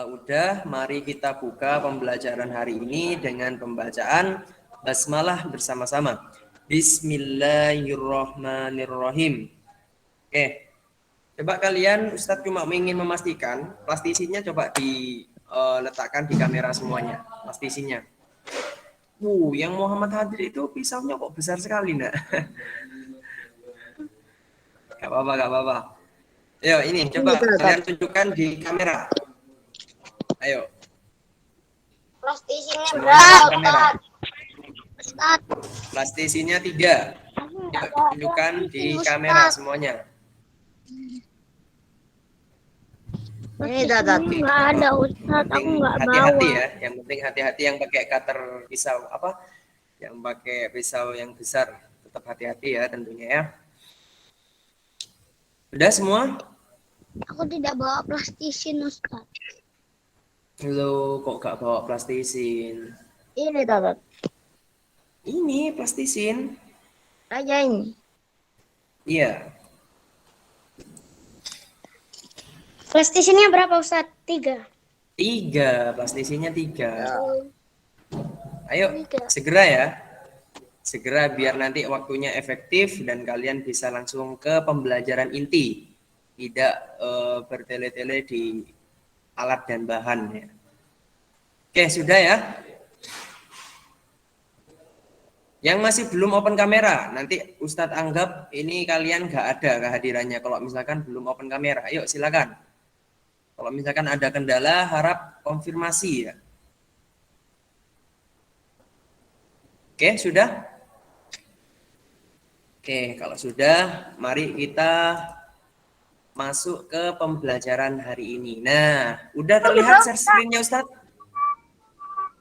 Kalau udah, mari kita buka pembelajaran hari ini dengan pembacaan basmalah bersama-sama. Bismillahirrahmanirrahim. Oke, coba kalian, Ustadz cuma ingin memastikan plastisinya coba diletakkan di kamera semuanya, plastisinya. Yang Muhammad Hadir itu pisaunya kok besar sekali, nak? Gak apa-apa, gak apa-apa. Ayo, ini coba kalian tunjukkan di kamera. Ayo. Plastisinya berapa? Ustaz. Plastisinya 3. Yuk, tunjukkan di kamera semuanya. Ini nggak ada Ustaz, aku nggak bawa. Hati-hati ya, yang penting hati-hati yang pakai cutter pisau apa? Yang pakai pisau yang besar, tetap hati-hati ya tentunya ya. Udah semua? Aku tidak bawa plastisin Ustaz. Lo kok gak bawa plastisin? Ini Ustaz. Ini plastisin. Aja ini. Iya. Plastisinnya berapa Ustaz? 3. 3, plastisinya 3. Ayo, 3. segera ya. Segera biar nanti waktunya efektif dan kalian bisa langsung ke pembelajaran inti. Tidak bertele-tele di alat dan bahan ya. Oke, sudah ya. Yang masih belum open kamera, nanti Ustadz anggap ini kalian nggak ada kehadirannya. Kalau misalkan belum open kamera, ayo silakan. Kalau misalkan ada kendala, harap konfirmasi ya. Oke, sudah? Oke, kalau sudah, mari kita masuk ke pembelajaran hari ini. Nah, udah terlihat share screen-nya Ustadz?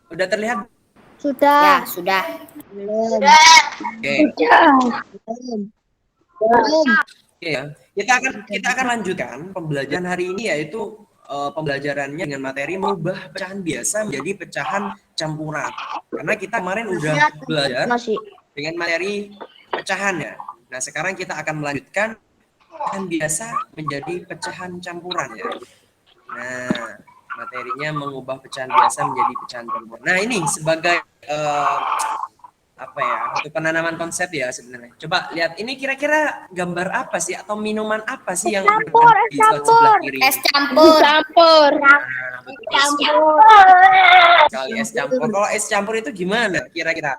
Udah terlihat? Sudah. Ya, sudah. Oke. Oke ya. Kita akan lanjutkan pembelajaran hari ini, yaitu pembelajarannya dengan materi mengubah pecahan biasa menjadi pecahan campuran. Karena kita kemarin udah belajar dengan materi pecahan ya. Nah, sekarang kita akan melanjutkan pecahan biasa menjadi pecahan campuran ya. Nah, materinya mengubah pecahan biasa menjadi pecahan campuran. Nah, ini sebagai apa ya, untuk penanaman konsep ya sebenarnya. Coba lihat ini kira-kira gambar apa sih atau minuman apa sih yang di sebelah kiri? Es campur. Kali es campur. Kalau es campur itu gimana kira-kira?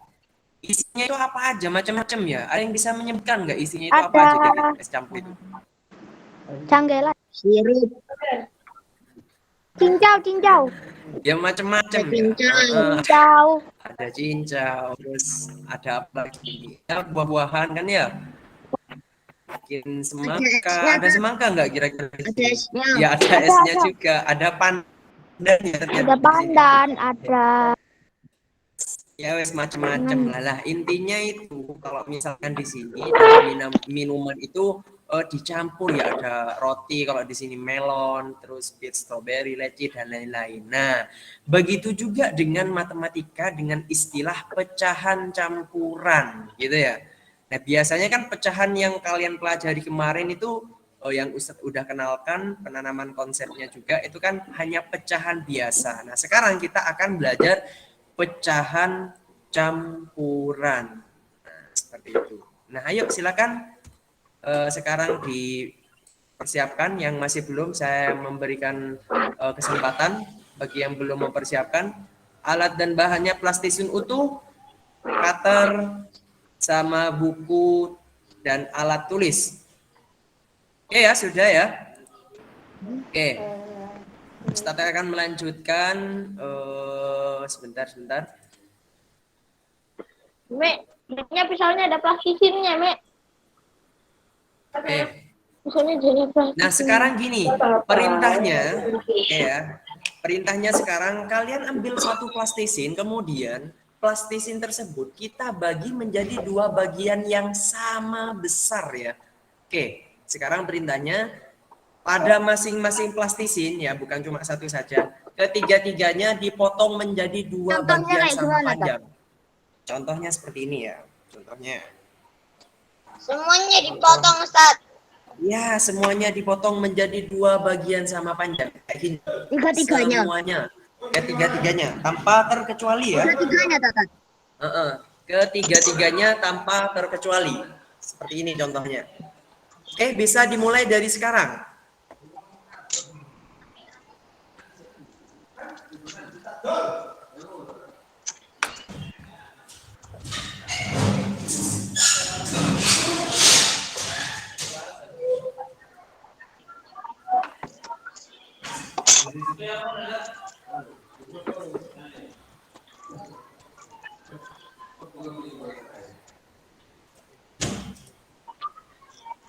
Isinya itu apa aja, macam-macam ya? Ada yang bisa menyebutkan nggak isinya itu apa aja dari es campur itu? Canggelan. Sirup. Cincau. Ya macam-macam ya. Cincau. Ada cincau, terus ada apa lagi? Ya, buah-buahan kan ya? Mungkin semangka, ada semangka nggak kira-kira? Ya ada esnya juga, ada pandan ya. Ada pandan, ada. Ya wes macam-macam lah. Intinya itu kalau misalkan di sini dalam minuman itu dicampur ya, ada roti, kalau di sini melon, terus peach, strawberry, leci dan lain-lain. Nah, begitu juga dengan matematika dengan istilah pecahan campuran gitu ya. Nah, biasanya kan pecahan yang kalian pelajari kemarin itu yang Ustadz udah kenalkan penanaman konsepnya juga itu kan hanya pecahan biasa. Nah, sekarang kita akan belajar pecahan campuran. Nah, seperti itu. Nah, ayo silakan sekarang dipersiapkan. Yang masih belum, saya memberikan kesempatan bagi yang belum mempersiapkan. Alat dan bahannya plastisin utuh, cutter, sama buku dan alat tulis. Oke ya, sudah ya. Oke. Ustadz akan melanjutkan sebentar. Mek pisaunya ada plastisinnya, Mek. Oke. Pisaunya jadi plastik. Nah, sekarang gini, perintahnya ya. Perintahnya sekarang kalian ambil satu plastisin, kemudian plastisin tersebut kita bagi menjadi 2 bagian yang sama besar ya. Oke, sekarang perintahnya pada masing-masing plastisin ya, bukan cuma satu saja. Ketiga-tiganya dipotong menjadi 2 bagian sama panjang. Contohnya seperti ini ya. Contohnya. Semuanya dipotong, Ustaz. Ya, semuanya dipotong menjadi 2 bagian sama panjang. Kayak gini. Tiga-tiganya. Semuanya. Ketiga-tiganya tanpa terkecuali ya. Tiga-tiganya, Tatat. Ketiga-tiganya tanpa terkecuali. Seperti ini contohnya. Oke, bisa dimulai dari sekarang.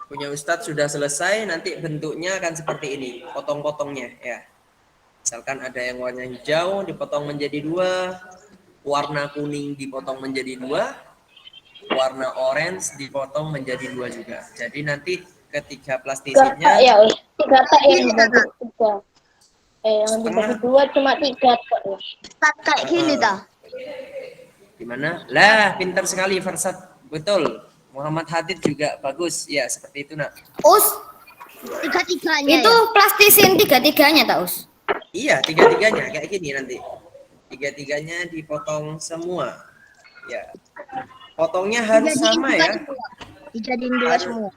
Punya Ustadz sudah selesai, nanti bentuknya akan seperti ini, potong-potongnya ya. Misalkan ada yang warna hijau dipotong menjadi 2, warna kuning dipotong menjadi 2, warna orange dipotong menjadi 2 juga. Jadi nanti ketiga plastisinnya ya, Us. 3 tak yang Ini, dibagi Tatat. 3. Yang dibagi setengah 2 cuma 3 tak. Tat kayak gini, Tah. gimana? Lah, pintar sekali Farsad. Betul. Muhammad Hadid juga bagus. Ya, seperti itu, Nak. Us, Tiga-tiganya itu ya. plastisin 3-3-nya tak, Us? Iya, tiga-tiganya kayak gini nanti. Tiga-tiganya dipotong semua. Ya. Potongnya harus Dijadiin sama dua ya. semua. Dijadiin 2 Harus semua.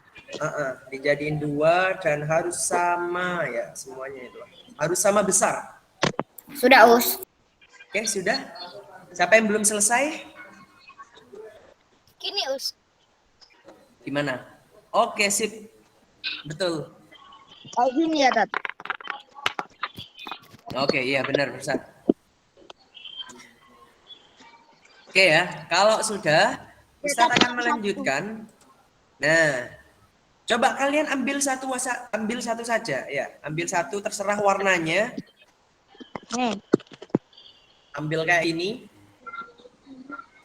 dijadiin 2 dan harus sama ya semuanya itu. Harus sama besar. Sudah, Us. Oke, sudah. Siapa yang belum selesai? Gini, Us. Gimana? Oke, sip. Betul. Kayak gini ya, Tat. Oke, iya benar, Ustaz. Oke ya, kalau sudah, Ustaz akan melanjutkan. Nah, coba kalian ambil satu saja ya. Ambil satu terserah warnanya. Nih. Ambil kayak ini.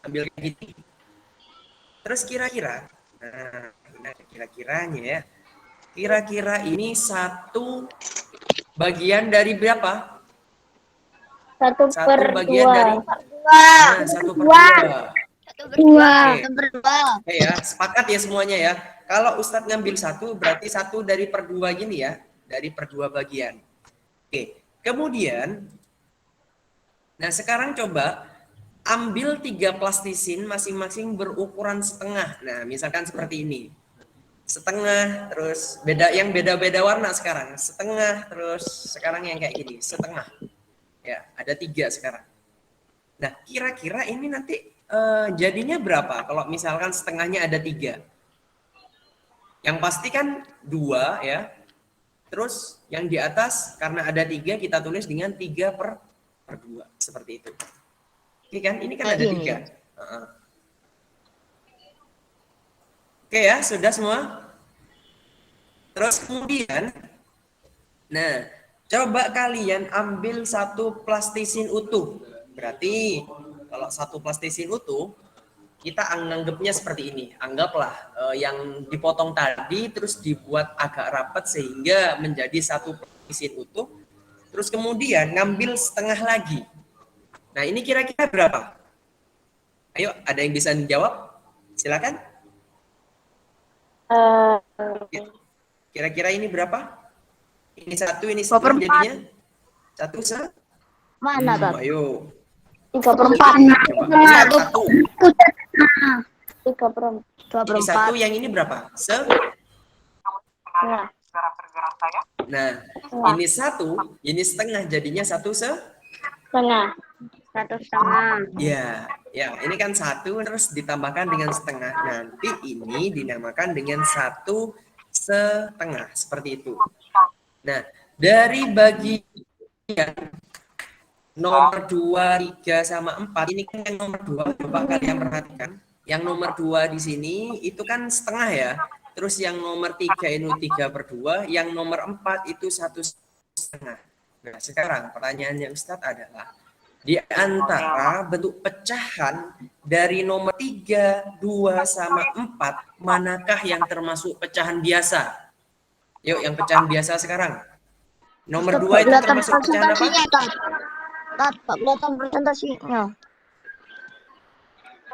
Ambil kayak gini. Terus kira-kira, nah, kira-kiranya ya. Kira-kira ini satu bagian dari berapa? 1/2. Satu bagian dari Wah. 1/2. 2. Oke. Oke ya, sepakat ya semuanya ya. Kalau Ustadz ngambil satu, berarti satu dari per 2 gini ya. Dari per 2 bagian. Oke. Kemudian, nah sekarang coba ambil 3 plastisin masing-masing berukuran setengah. Nah, misalkan seperti ini. Setengah, terus beda-beda warna sekarang. Setengah, terus sekarang yang kayak gini, setengah. Ya, ada 3 sekarang. Nah, kira-kira ini nanti jadinya berapa? Kalau misalkan setengahnya ada 3. Yang pasti kan 2 ya. Terus yang di atas karena ada 3 kita tulis dengan 3/2. Seperti itu. Oke kan? Ini kan ada 3. Oke ya, sudah semua? Terus kemudian, nah, coba kalian ambil satu plastisin utuh. Berarti kalau satu plastisin utuh, kita anggapnya seperti ini. Anggaplah yang dipotong tadi terus dibuat agak rapat sehingga menjadi satu plastisin utuh. Terus kemudian ngambil setengah lagi. Nah, ini kira-kira berapa? Ayo, ada yang bisa menjawab? Silakan. Kira-kira ini berapa? Ini satu, ini setengah jadinya? Satu Mana, Tat? Ayo. 3/4. Ini satu. 3/4. Ini satu, yang ini berapa? Nah, Nah, ini satu, ini setengah, jadinya satu setengah. 1,5. Ya, ya, ini kan satu terus ditambahkan dengan setengah. Nanti ini dinamakan dengan 1/2 seperti itu. Nah, dari bagian nomor 2, 3 sama 4 ini kan yang nomor 2, coba kalian perhatikan. Yang nomor 2 di sini itu kan setengah ya. Terus yang nomor 3 ini 3/2, yang nomor 4 itu 1/2. Nah, sekarang pertanyaannya Ustadz adalah di antara bentuk pecahan dari nomor 3, 2, sama 4, manakah yang termasuk pecahan biasa? Yuk, yang pecahan biasa sekarang. Nomor 2 itu termasuk pecahan apa? Tat, kelihatan presentasinya.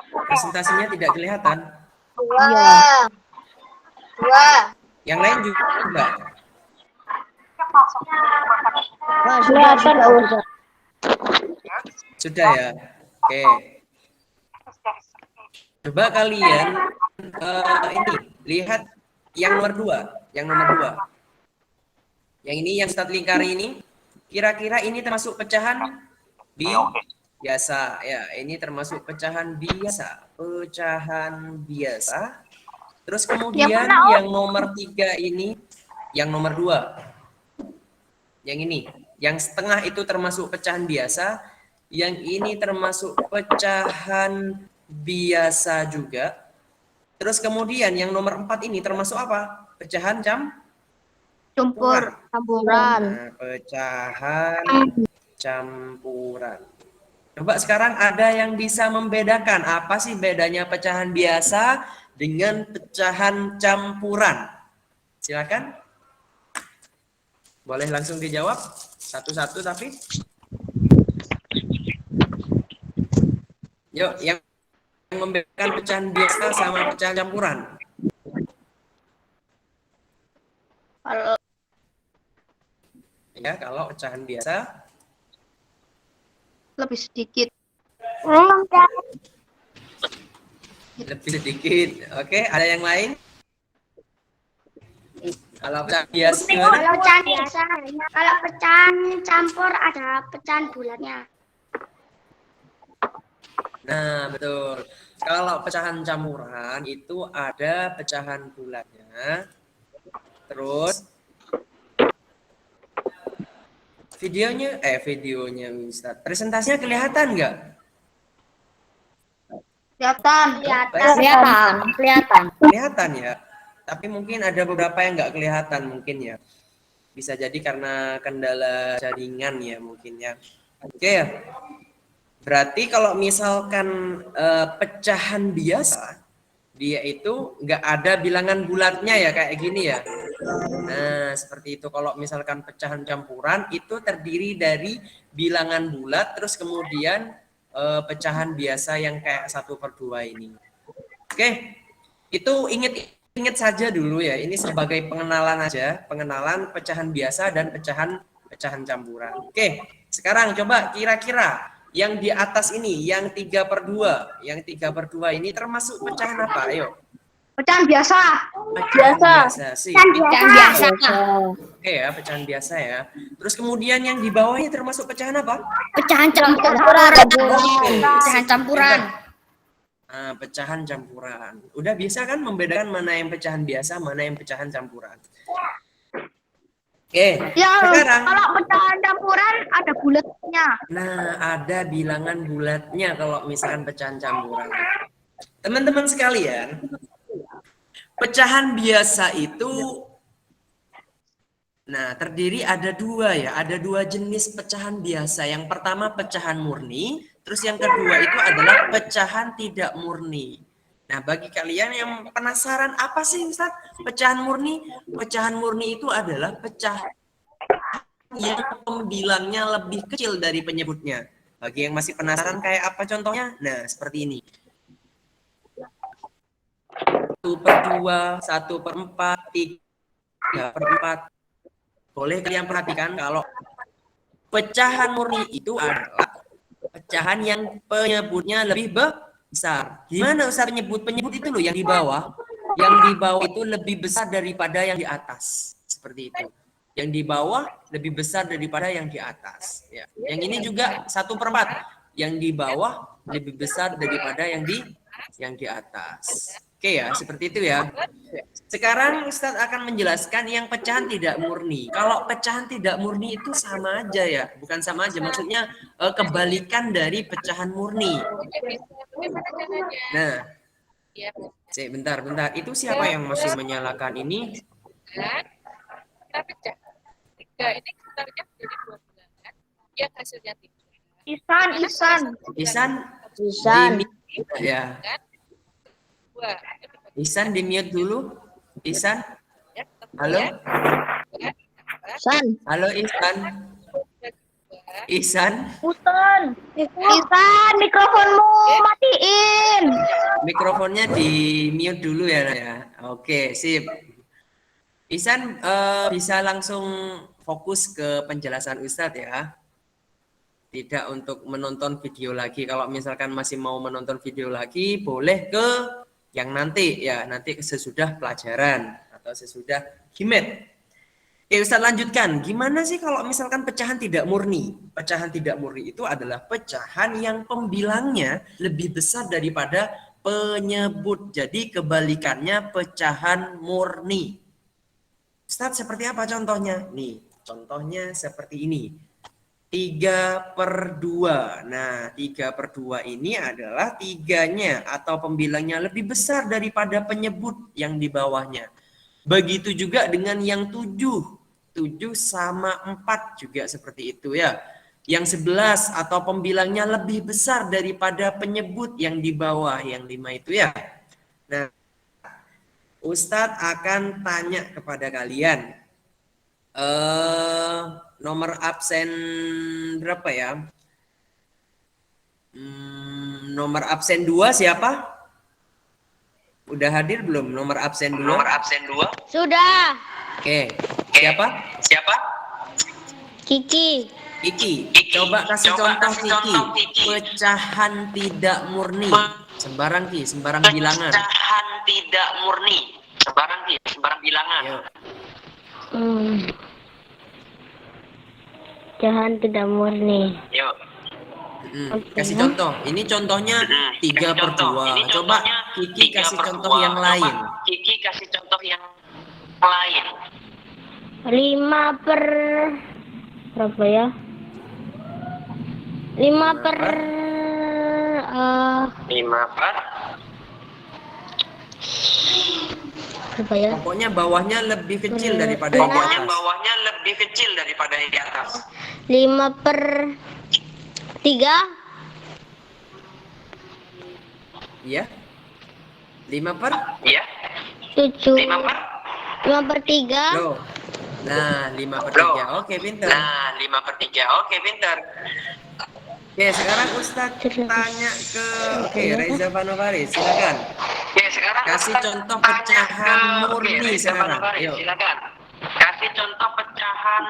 Presentasinya tidak kelihatan. 2. Yang lain juga. Wah, Kelihatan, Ustaz. Sudah ya. Oke. Coba kalian ini lihat yang nomor 2, yang nomor 2. Yang ini yang Ustadz lingkari ini, kira-kira ini termasuk pecahan biasa ya. Ini termasuk pecahan biasa, pecahan biasa. Terus kemudian yang nomor 3 ini, yang nomor 2, yang ini, yang setengah itu termasuk pecahan biasa, yang ini termasuk pecahan biasa juga. Terus kemudian yang nomor 4 ini termasuk apa? Pecahan campuran. Nah, pecahan campuran. Coba sekarang ada yang bisa membedakan apa sih bedanya pecahan biasa dengan pecahan campuran? Silakan. Boleh langsung dijawab satu-satu tapi. Yuk, yang membedakan pecahan biasa sama pecahan campuran. Kalau pecahan biasa Lebih sedikit. lebih sedikit. Oke, ada yang lain? Kalau pecahan biasa, Kalau pecahan biasa, kalau pecahan campur ada pecahan bulatnya. nah betul. Kalau pecahan campuran itu ada pecahan bulatnya. Terus videonya Ustaz. Presentasinya kelihatan nggak? Kelihatan ya. Tapi mungkin ada beberapa yang nggak kelihatan mungkin ya. Bisa jadi karena kendala jaringan ya mungkin ya. Oke ya. Berarti kalau misalkan pecahan biasa, dia itu nggak ada bilangan bulatnya ya kayak gini ya. Nah seperti itu. Kalau misalkan pecahan campuran itu terdiri dari bilangan bulat, terus kemudian pecahan biasa yang kayak 1/2 ini. Oke, itu ingat saja dulu ya. Ini sebagai pengenalan aja, pengenalan pecahan biasa dan pecahan campuran. Oke, sekarang coba kira-kira yang di atas ini, yang 3/2, yang 3/2 ini termasuk pecahan apa? Ayo. Pecahan biasa. Biasa sih. Pecahan biasa. Oke ya, pecahan biasa ya. Terus kemudian yang di bawahnya termasuk pecahan apa? Pecahan campuran. Pecahan campuran. Nah, pecahan campuran. Udah bisa kan membedakan mana yang pecahan biasa, mana yang pecahan campuran. Oke, sekarang. Kalau pecahan campuran ada bulatnya. Nah, ada bilangan bulatnya kalau misalkan pecahan campuran. Teman-teman sekalian, pecahan biasa itu terdiri ada 2 ya. Ada 2 jenis pecahan biasa. Yang pertama pecahan murni, terus yang kedua itu adalah pecahan tidak murni. Nah, bagi kalian yang penasaran apa sih Ustaz pecahan murni? Pecahan murni itu adalah pecahan yang pembilangnya lebih kecil dari penyebutnya. Bagi yang masih penasaran kayak apa contohnya? Nah, seperti ini. 1/2, 1/4, 3/4. Boleh kalian perhatikan kalau pecahan murni itu adalah pecahan yang penyebutnya lebih besar. Gimana Ustaz penyebut itu loh yang di bawah? Yang di bawah itu lebih besar daripada yang di atas. Seperti itu. Yang di bawah lebih besar daripada yang di atas. Ya. Yang ini juga 1/4. Yang di bawah lebih besar daripada yang di atas. Oke ya, seperti itu ya. Sekarang Ustadz akan menjelaskan yang pecahan tidak murni. Kalau pecahan tidak murni itu sama aja ya, bukan sama aja, maksudnya kebalikan dari pecahan murni. Nah, bentar. Itu siapa yang masih menyalakan ini? Kita pecah. 3 ini kita pecah menjadi 2 bilangan yang hasilnya 3. Isan. Ya. Isan di mute dulu. Isan. Halo. Halo Isan. Isan. Isan, mikrofonmu matiin. Mikrofonnya di mute dulu ya. Oke, sip. Ihsan bisa langsung fokus ke penjelasan Ustadz ya. Tidak untuk menonton video lagi. Kalau misalkan masih mau menonton video lagi, boleh ke yang nanti ya, nanti sesudah pelajaran atau sesudah himet. Oke, Ustadz lanjutkan. Gimana sih kalau misalkan pecahan tidak murni? Pecahan tidak murni itu adalah pecahan yang pembilangnya lebih besar daripada penyebut. Jadi kebalikannya pecahan murni. Ustadz seperti apa contohnya? Nih, contohnya seperti ini. 3/2. Nah, 3/2 ini adalah tiganya atau pembilangnya lebih besar daripada penyebut yang di bawahnya. Begitu juga dengan yang 7. 7 sama 4 juga seperti itu ya. Yang 11 atau pembilangnya lebih besar daripada penyebut yang di bawah, yang 5 itu ya. Nah, Ustadz akan tanya kepada kalian. Nomor absen berapa ya? Nomor absen 2 siapa? Udah hadir belum nomor absen 2? Nomor absen 2? Sudah. Oke. Siapa? Siapa? Kiki. Kiki. Coba kasih contoh Kiki. Pecahan tidak murni. Sembarang Ki, sembarang bilangan. Pecahan tidak murni. Sembarang Ki, sembarang bilangan. Ayo. Pecahan tidak murni. Yuk. Kasih contoh. Ini contohnya 3/2. Coba Kiki kasih contoh yang lain. Kiki kasih contoh yang lain. 5 per berapa ya? 5 per 5 per berapa ya? Pokoknya bawahnya lebih kecil daripada yang di Pokoknya atas. bawahnya lebih kecil daripada yang di atas. 5 per 3. Iya. 5 per? Iya. 7. 5 per? 5 per 3. Loh. Nah, 5/3. Oke, pintar. Nah, 5/3. Oke, pintar. Oke, sekarang Ustadz tanya ke Reza Panovari, silakan. Oke, sekarang Kasih Ustaz contoh tanya pecahan ke- murni Oke, Reza sekarang. Panovari, Ayo. silakan. Kasih contoh pecahan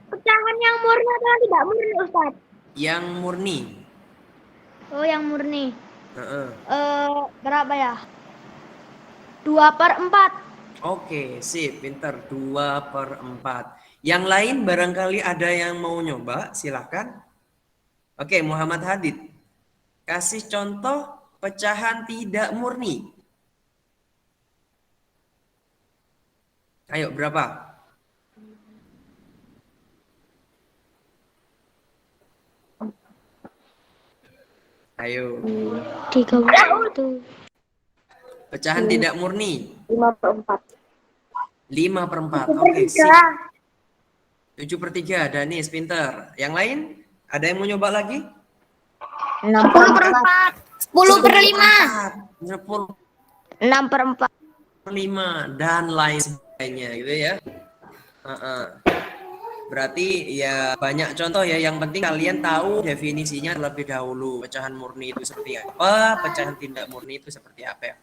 Pecahan yang murni atau yang tidak murni, Ustaz? Yang murni. Oh, yang murni. Heeh. Berapa ya? 2/4. Oke, sip, pintar. 2/4. Yang lain barangkali ada yang mau nyoba, silakan. Oke, Muhammad Hadid. Kasih contoh pecahan tidak murni. Ayo, berapa? Ayo. 31. Pecahan tidak murni. 5/4. 5/4. Oke, sip. 7/3. Danis, pintar. Yang lain? Ada yang mau nyoba lagi? 10/4. 10/5. 10/5 6/4. dan lain sebagainya gitu ya. Berarti ya banyak contoh ya, yang penting kalian tahu definisinya terlebih dahulu. Pecahan murni itu seperti apa, pecahan tidak murni itu seperti apa ya.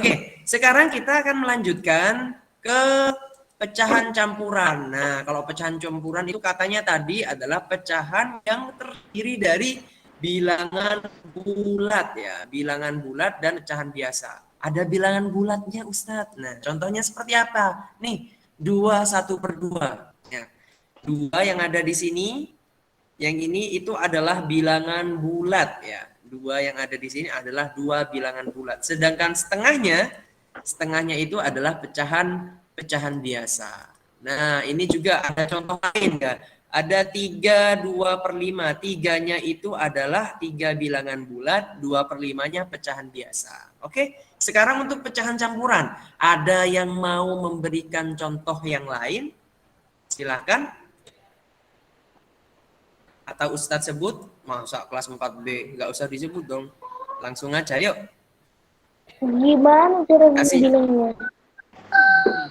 Oke, sekarang kita akan melanjutkan ke pecahan campuran. Nah, kalau pecahan campuran itu katanya tadi adalah pecahan yang terdiri dari bilangan bulat ya, bilangan bulat dan pecahan biasa. Ada bilangan bulatnya Ustadz. Nah, contohnya seperti apa? Nih, 2 1/2. Ya. 2 yang ada di sini, yang ini itu adalah bilangan bulat ya. 2 yang ada di sini adalah 2 bilangan bulat. Sedangkan setengahnya itu adalah pecahan biasa. Nah, ini juga ada contoh lain ya. Ada 3 2/5. 3-nya itu adalah 3 bilangan bulat, 2/5-nya pecahan biasa. Oke, sekarang untuk pecahan campuran. Ada yang mau memberikan contoh yang lain? Silakan. Atau Ustadz sebut, masa kelas 4B, nggak usah disebut dong. Langsung aja, yuk. Gimana cara Kasih. bilangnya?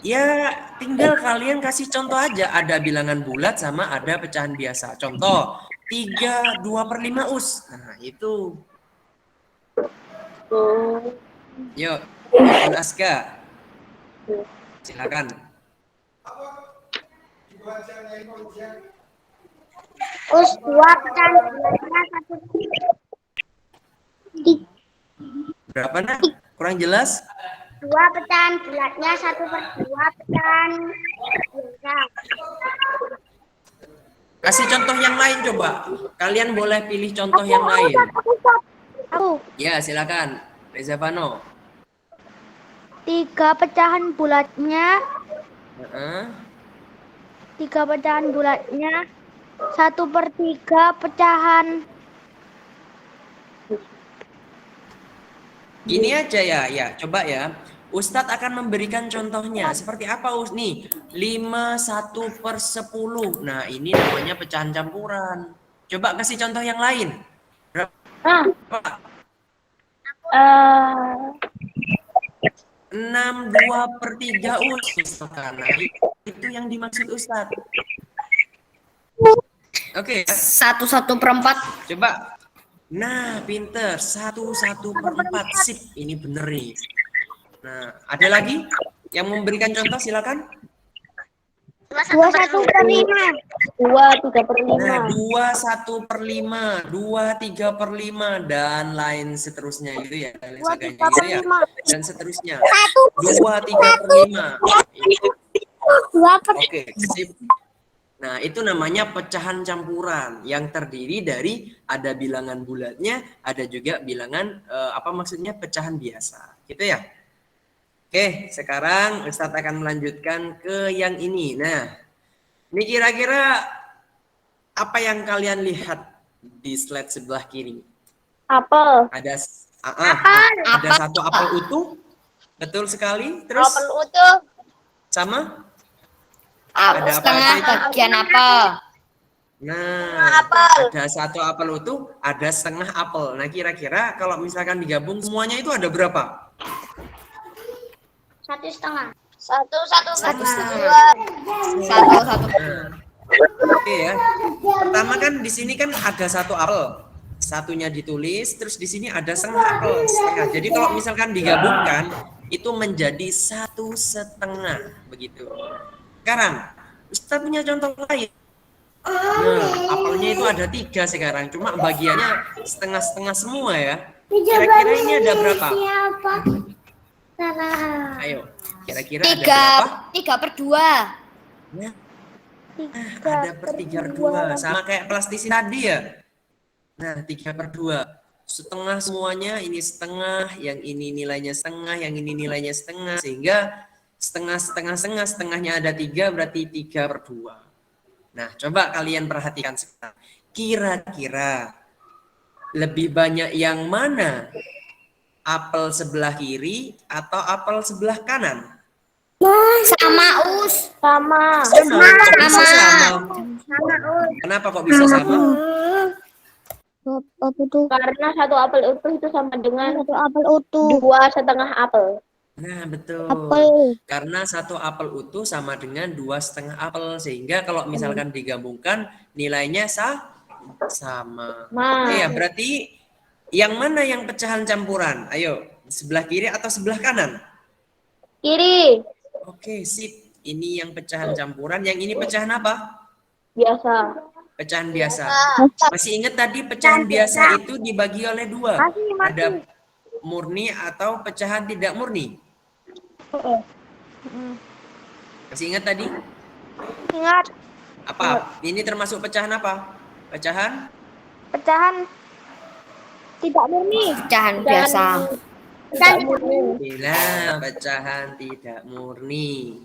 Ya, tinggal kalian kasih contoh aja. Ada bilangan bulat sama ada pecahan biasa. Contoh, 3 2/5 Us. Nah, itu. Yuk, Abdul Aska. Silakan. Us, 2 pecahan bulatnya 1/3. Berapa nak? Kurang jelas? 2 pecahan bulatnya 1/2 pecahan biasa. Kasih contoh yang lain coba. Kalian boleh pilih contoh yang lain. Aku. Ya, silakan. Reza Vano. 3 pecahan bulatnya. Heeh. 3 pecahan bulatnya 1/3 pecahan. Gini aja ya, coba ya. Ustadz akan memberikan contohnya. Seperti apa, Nih, 5 1/10. Nah, ini namanya pecahan campuran. Coba kasih contoh yang lain. Berapa? 6 2/3 misalkan. Nah, itu yang dimaksud Ustadz. Oke. 1/4. Coba. Nah, pinter. 1/4. Sip, ini bener nih. Nah, ada lagi yang memberikan contoh, silakan. 2/1/5. 2/3/5. Nah, 2/1/5, 2/3/5 dan lain seterusnya gitu ya, dan lain sebagainya gitu ya, dan seterusnya. 2/3/5. Oke, sip. Nah, itu namanya pecahan campuran yang terdiri dari ada bilangan bulatnya, ada juga bilangan maksudnya pecahan biasa, gitu ya. Oke, sekarang Ustadz akan melanjutkan ke yang ini. Nah, ini kira-kira apa yang kalian lihat di slide sebelah kiri? Apel. Ada satu apel utuh, betul sekali. Terus Apel utuh. sama? Ada setengah bagian apel. Nah, ada satu apel utuh, ada setengah apel. Nah, kira-kira kalau misalkan digabung semuanya itu ada berapa? 1,5. 1. Oke ya. Pertama kan di sini kan ada satu apel. Satunya ditulis, terus di sini ada setengah apel, setengah. Jadi kalau misalkan digabungkan itu menjadi 1/2 begitu. Sekarang Ustadz punya contoh lain. Nah, apelnya itu ada 3 sekarang, cuma bagiannya setengah-setengah semua ya. Kira-kira ini ada berapa? Ayo, kira-kira ada berapa? 3/2. Nah, ada 3/2, sama kayak plastisin tadi ya. Nah, 3/2. Setengah semuanya, ini setengah, yang ini nilainya setengah, yang ini nilainya setengah, sehingga setengahnya ada 3, berarti 3/2. Nah, coba kalian perhatikan sekarang. Kira-kira lebih banyak yang mana? Apel sebelah kiri atau apel sebelah kanan? Sama, Us. Sama. Bisa sama. Kenapa kok bisa sama? Apa tuh? Karena satu apel utuh itu sama dengan 1 apel utuh. 2,5 apel. Nah, betul. Apel. Karena 1 apel utuh sama dengan 2,5 apel. Sehingga kalau misalkan digabungkan nilainya sama. Oke ya, berarti yang mana yang pecahan campuran? Ayo, sebelah kiri atau sebelah kanan? Kiri. Oke, sip. Ini yang pecahan campuran. Yang ini pecahan apa? Biasa. Pecahan biasa. Masih ingat tadi pecahan biasa itu dibagi oleh 2. Ada murni atau pecahan tidak murni. Masih ingat tadi? Ingat. Apa? Ini termasuk pecahan apa? Pecahan Tidak murni. Pecahan biasa. Bila pecahan tidak murni.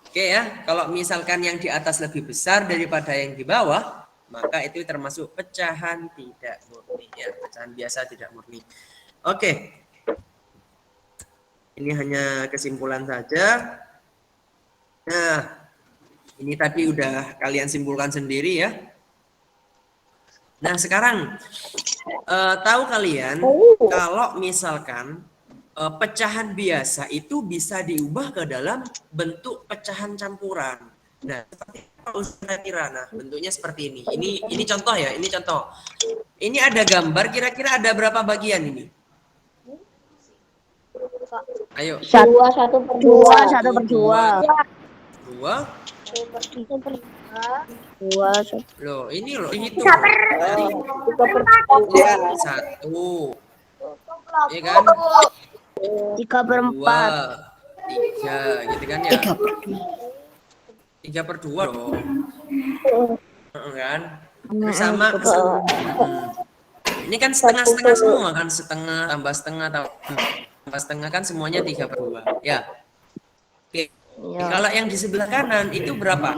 Oke ya, kalau misalkan yang di atas lebih besar daripada yang di bawah, maka itu termasuk pecahan tidak murni ya, pecahan biasa tidak murni. Oke. Ini hanya kesimpulan saja. Nah, ini tadi udah kalian simpulkan sendiri ya. Nah, sekarang tahu kalian kalau misalkan pecahan biasa itu bisa diubah ke dalam bentuk pecahan campuran. Nah, seperti apa Ustaz kira? Nah, bentuknya seperti ini. Ini contoh ya, ini contoh. Ini ada gambar, kira-kira ada berapa bagian ini? Ayo. 2/1/2. 2/1/2. 2. Dua. Loh, ini tuh. Tiga per Ini 1. Iya kan? 3/4. 2, 3 gitu kan ya? 3/2 dong. Kan? Bersama ini kan setengah-setengah semua kan, setengah tambah setengah kan semuanya 3/2 ya. Oke. Iya. Kalau yang di sebelah kanan itu berapa?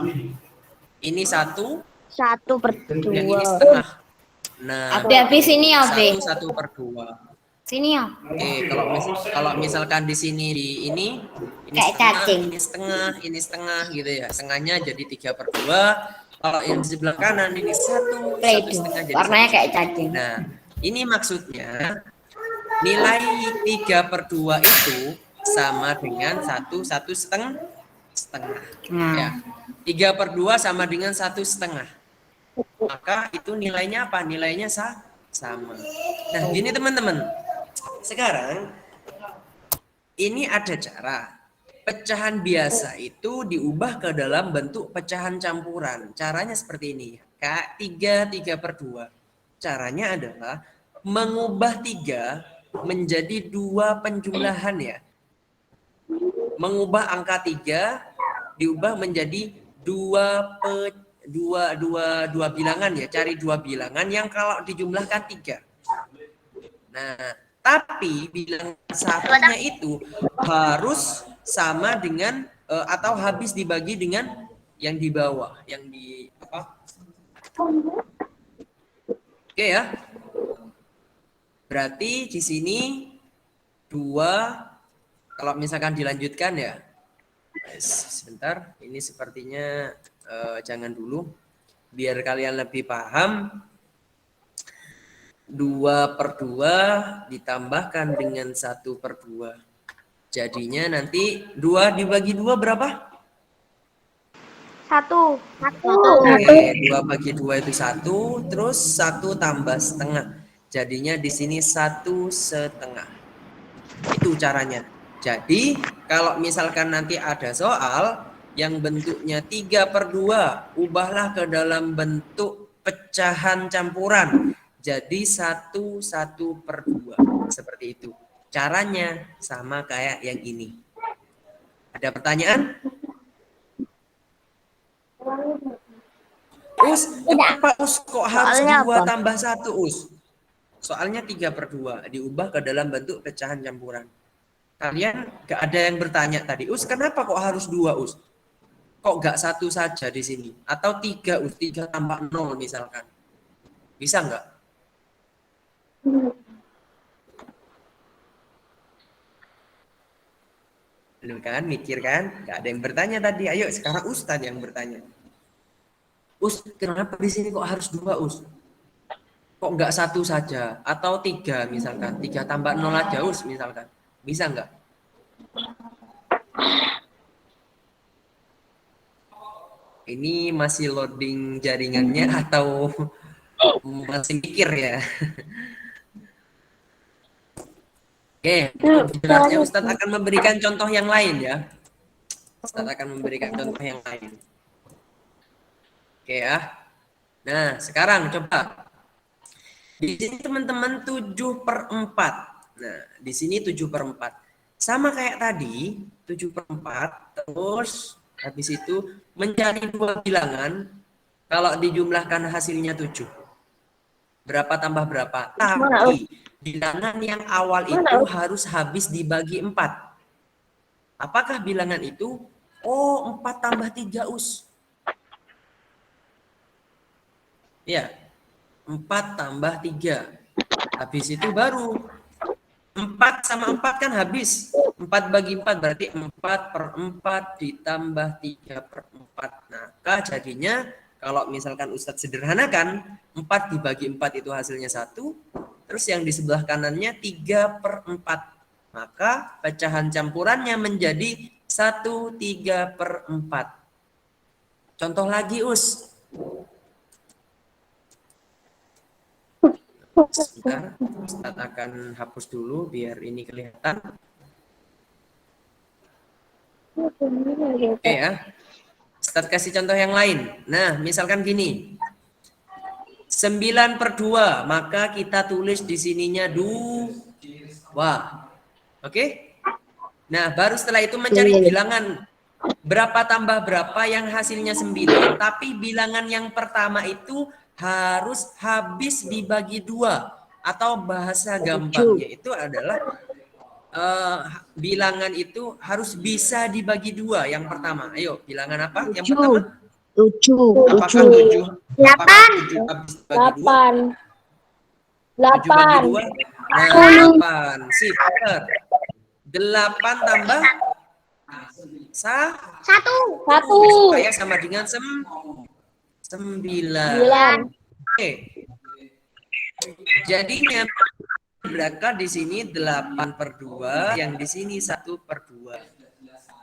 Ini 1, 1/2. yang ini setengah. Nah, Habis sini ya, Be. 1/2. Sini ya. Oke, kalau misalkan di sini ini Kayak cacing. ini setengah gitu ya. Setengahnya jadi 3/2. Kalau yang di sebelah kanan ini 1 Play-Doh. setengah jadi Warnanya 1. kayak cacing. Nah, ini maksudnya nilai 3/2 itu sama dengan 1 setengah. Ya. 3/2 sama dengan 1/2. Maka itu nilainya apa? Nilainya sama. Nah, gini teman-teman. Sekarang ini ada cara. Pecahan biasa itu diubah ke dalam bentuk pecahan campuran. Caranya seperti ini. Kak, 3/2. Caranya adalah mengubah 3 menjadi 2 penjumlahan ya. Mengubah angka 3 diubah menjadi 2 bilangan ya. Cari 2 bilangan yang kalau dijumlahkan 3. Nah, tapi bilangan satunya itu harus sama dengan atau habis dibagi dengan yang di bawah, yang di apa? Oke ya. Berarti di sini 2 kalau misalkan dilanjutkan ya. Sebentar, ini sepertinya jangan dulu biar kalian lebih paham. 2/2 ditambahkan dengan 1/2. Jadinya nanti 2 dibagi 2 berapa? 1. Oke, 2 bagi 2 itu 1, terus 1 tambah setengah. Jadinya di sini 1/2. Itu caranya. Jadi, kalau misalkan nanti ada soal yang bentuknya 3/2, ubahlah ke dalam bentuk pecahan campuran. Jadi 1/2. Seperti itu. Caranya sama kayak yang ini. Ada pertanyaan? Kenapa kok harus Soalnya 2 apa? tambah 1 Soalnya 3/2 diubah ke dalam bentuk pecahan campuran. Kalian gak ada yang bertanya tadi, kenapa kok harus 2 Kok gak 1 saja di sini? Atau 3 3 tambah 0 misalkan. Bisa nggak? Belum kan, mikir kan? Gak ada yang bertanya tadi. Ayo sekarang Ustadz yang bertanya. Kenapa di sini kok harus 2 Kok nggak 1 saja? Atau 3 misalkan. 3 tambah 0 aja misalkan. Bisa nggak? Ini masih loading jaringannya atau masih mikir ya? Oke, sebenarnya Ustadz akan memberikan contoh yang lain ya. Ustadz akan memberikan contoh yang lain. Oke ya. Nah, sekarang coba. Di sini teman-teman 7/4. Nah, di sini 7/4. Sama kayak tadi, 7/4. Terus habis itu mencari 2 bilangan. Kalau dijumlahkan hasilnya 7. Berapa tambah berapa? Tapi bilangan yang awal itu harus habis dibagi 4. Apakah bilangan itu? 4 tambah 3 Ya, 4 tambah 3. Habis itu baru 4 sama 4 kan habis. 4 bagi 4 berarti 4/4 ditambah 3/4. Maka jadinya kalau misalkan Ustadz sederhanakan, 4 dibagi 4 itu hasilnya 1. Terus yang di sebelah kanannya 3/4. Maka pecahan campurannya menjadi 1/3/4. Contoh lagi Sebentar, Ustadz akan hapus dulu biar ini kelihatan. Oke ya. Ustaz kasih contoh yang lain. Nah, misalkan gini. 9/2, maka kita tulis di sininya 2. Oke? Nah, baru setelah itu mencari bilangan berapa tambah berapa yang hasilnya 9, tapi bilangan yang pertama itu harus habis dibagi 2, atau bahasa gampangnya itu adalah bilangan itu harus bisa dibagi 2 yang pertama. Ayo, bilangan apa yang pertama? 7. Apakah 7? 8. 7 habis dibagi 2? 8. 7 bagi 2? Nah, 8. Sip, benar. 8 tambah 1. supaya sama dengan 9. 9. Oke. Jadinya berangkat di sini 8/2, yang di sini 1/2.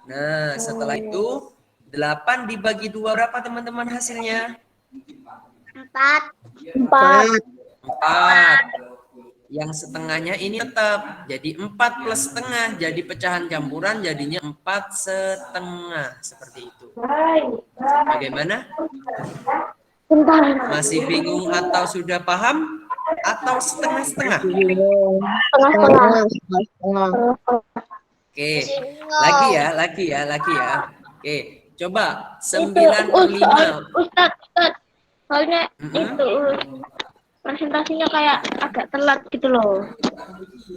Nah, setelah itu 8 dibagi 2 berapa teman-teman hasilnya? 4. 4. 4. Yang setengahnya ini tetap jadi 4 plus setengah, jadi pecahan campuran jadinya 4/2 seperti itu. Bagaimana? Masih bingung atau sudah paham? Atau setengah-setengah? Setengah-setengah. Oke, lagi ya. Oke, coba 9/5. Ustaz, soalnya itu presentasinya kayak agak telat gitu loh.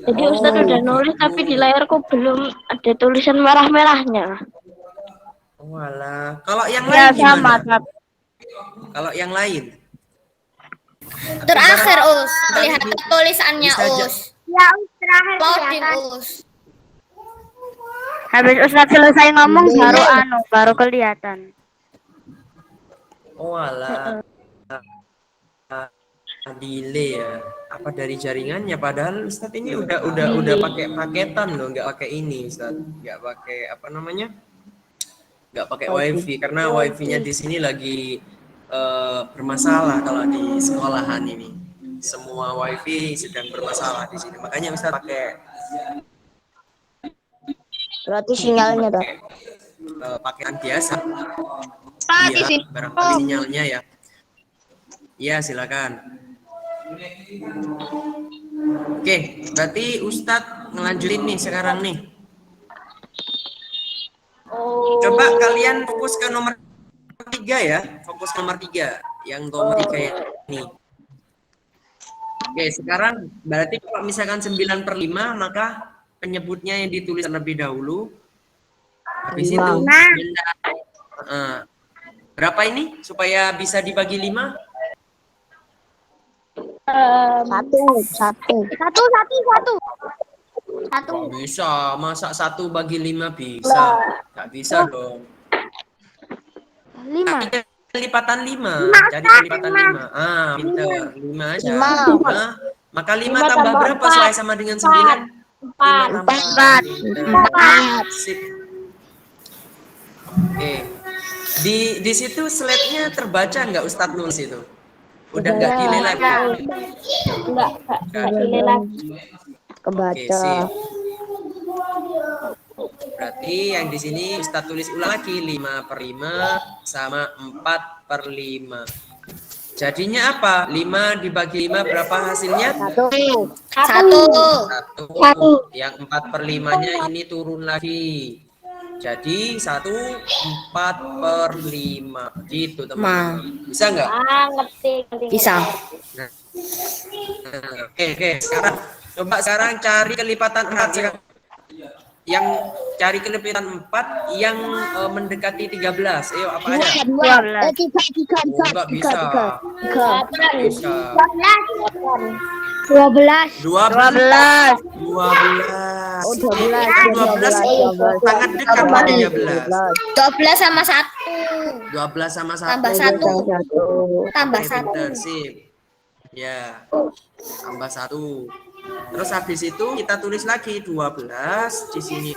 Jadi Ustaz udah nulis tapi di layarku belum ada tulisan merah-merahnya. Walah, kalau yang Ya lain sama, gimana? Kalau yang lain? Terakhir Us, lihat tulisannya Bisa aja. Us. Ya, terakhir Loading kelihatan. Us. Habis Ustaz selesai ngomong baru kelihatan. Oh alah. Delay ya. Apa dari jaringannya? Padahal Ustaz ini udah pakai paketan loh, nggak pakai ini Ustaz. Nggak pakai apa namanya? Nggak pakai wifi karena wifi-nya di sini lagi bermasalah kalau di sekolahan ini. Semua wifi sedang bermasalah di sini. Makanya Ustaz pakai Berarti sinyalnya dah. pakaian biasa. Tadi Iya, sih. barangkali sinyalnya ya. Iya, silakan. Oke, berarti Ustadz ngelanjutin nih sekarang nih. Coba kalian fokus ke nomor 3 ya. Fokus ke nomor 3. Yang nomor 3 ini. Oke, sekarang berarti kalau misalkan 9/5, maka penyebutnya yang ditulis terlebih dahulu. Habis itu benda, berapa ini supaya bisa dibagi 5? 1. Bisa, masa 1 bagi 5 bisa? Nggak bisa dong. 5. Cari kelipatan 5. Cari kelipatan 5. Pinter. 5 aja. 5. Maka 5 tambah berapa sesuai sama dengan 9? 5 tambah 4. Sip. Oke. Di situ slide-nya terbaca nggak Ustadz nulis itu? Udah nggak delay lagi? Enggak delay lagi. Oke, sip. Berarti yang di sini Ustadz tulis ulang lagi 5/5 sama 4/5. Jadinya apa? 5 dibagi 5 berapa hasilnya? 1. 1. Yang 4/5-nya ini turun lagi. Jadi 4/5 gitu teman-teman. Bisa nggak? Ngerti. Bisa. Oke. Sekarang cari kelipatan 4. Yang cari kelipatan 4 yang mendekati 13. Ayo apa aja? 12. Enggak bisa. Bisa. 12. 12. 12 sangat dekat sama 13. 12 sama 1. 12 sama 1. Tambah 1. Tambah Oke, 1. pinter, sip. Ya. Tambah 1. Terus habis itu kita tulis lagi 12 di sini.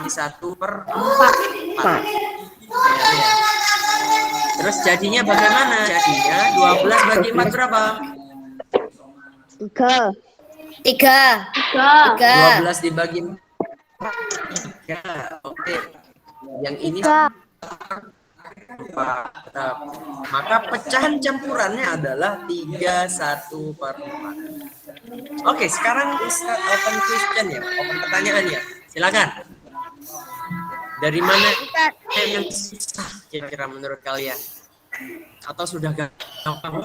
Di 1/4. Ya. Terus jadinya bagaimana? Jadinya 12 bagi 4 berapa? 3. 3. 12 dibagi 4. Ya, oke. Yang ini tetap. Maka pecahan campurannya adalah 3/1/4. Oke, sekarang Ustaz open question ya, open pertanyaan ya. Silakan. Dari mana yang susah kira-kira menurut kalian? Atau sudah gampang?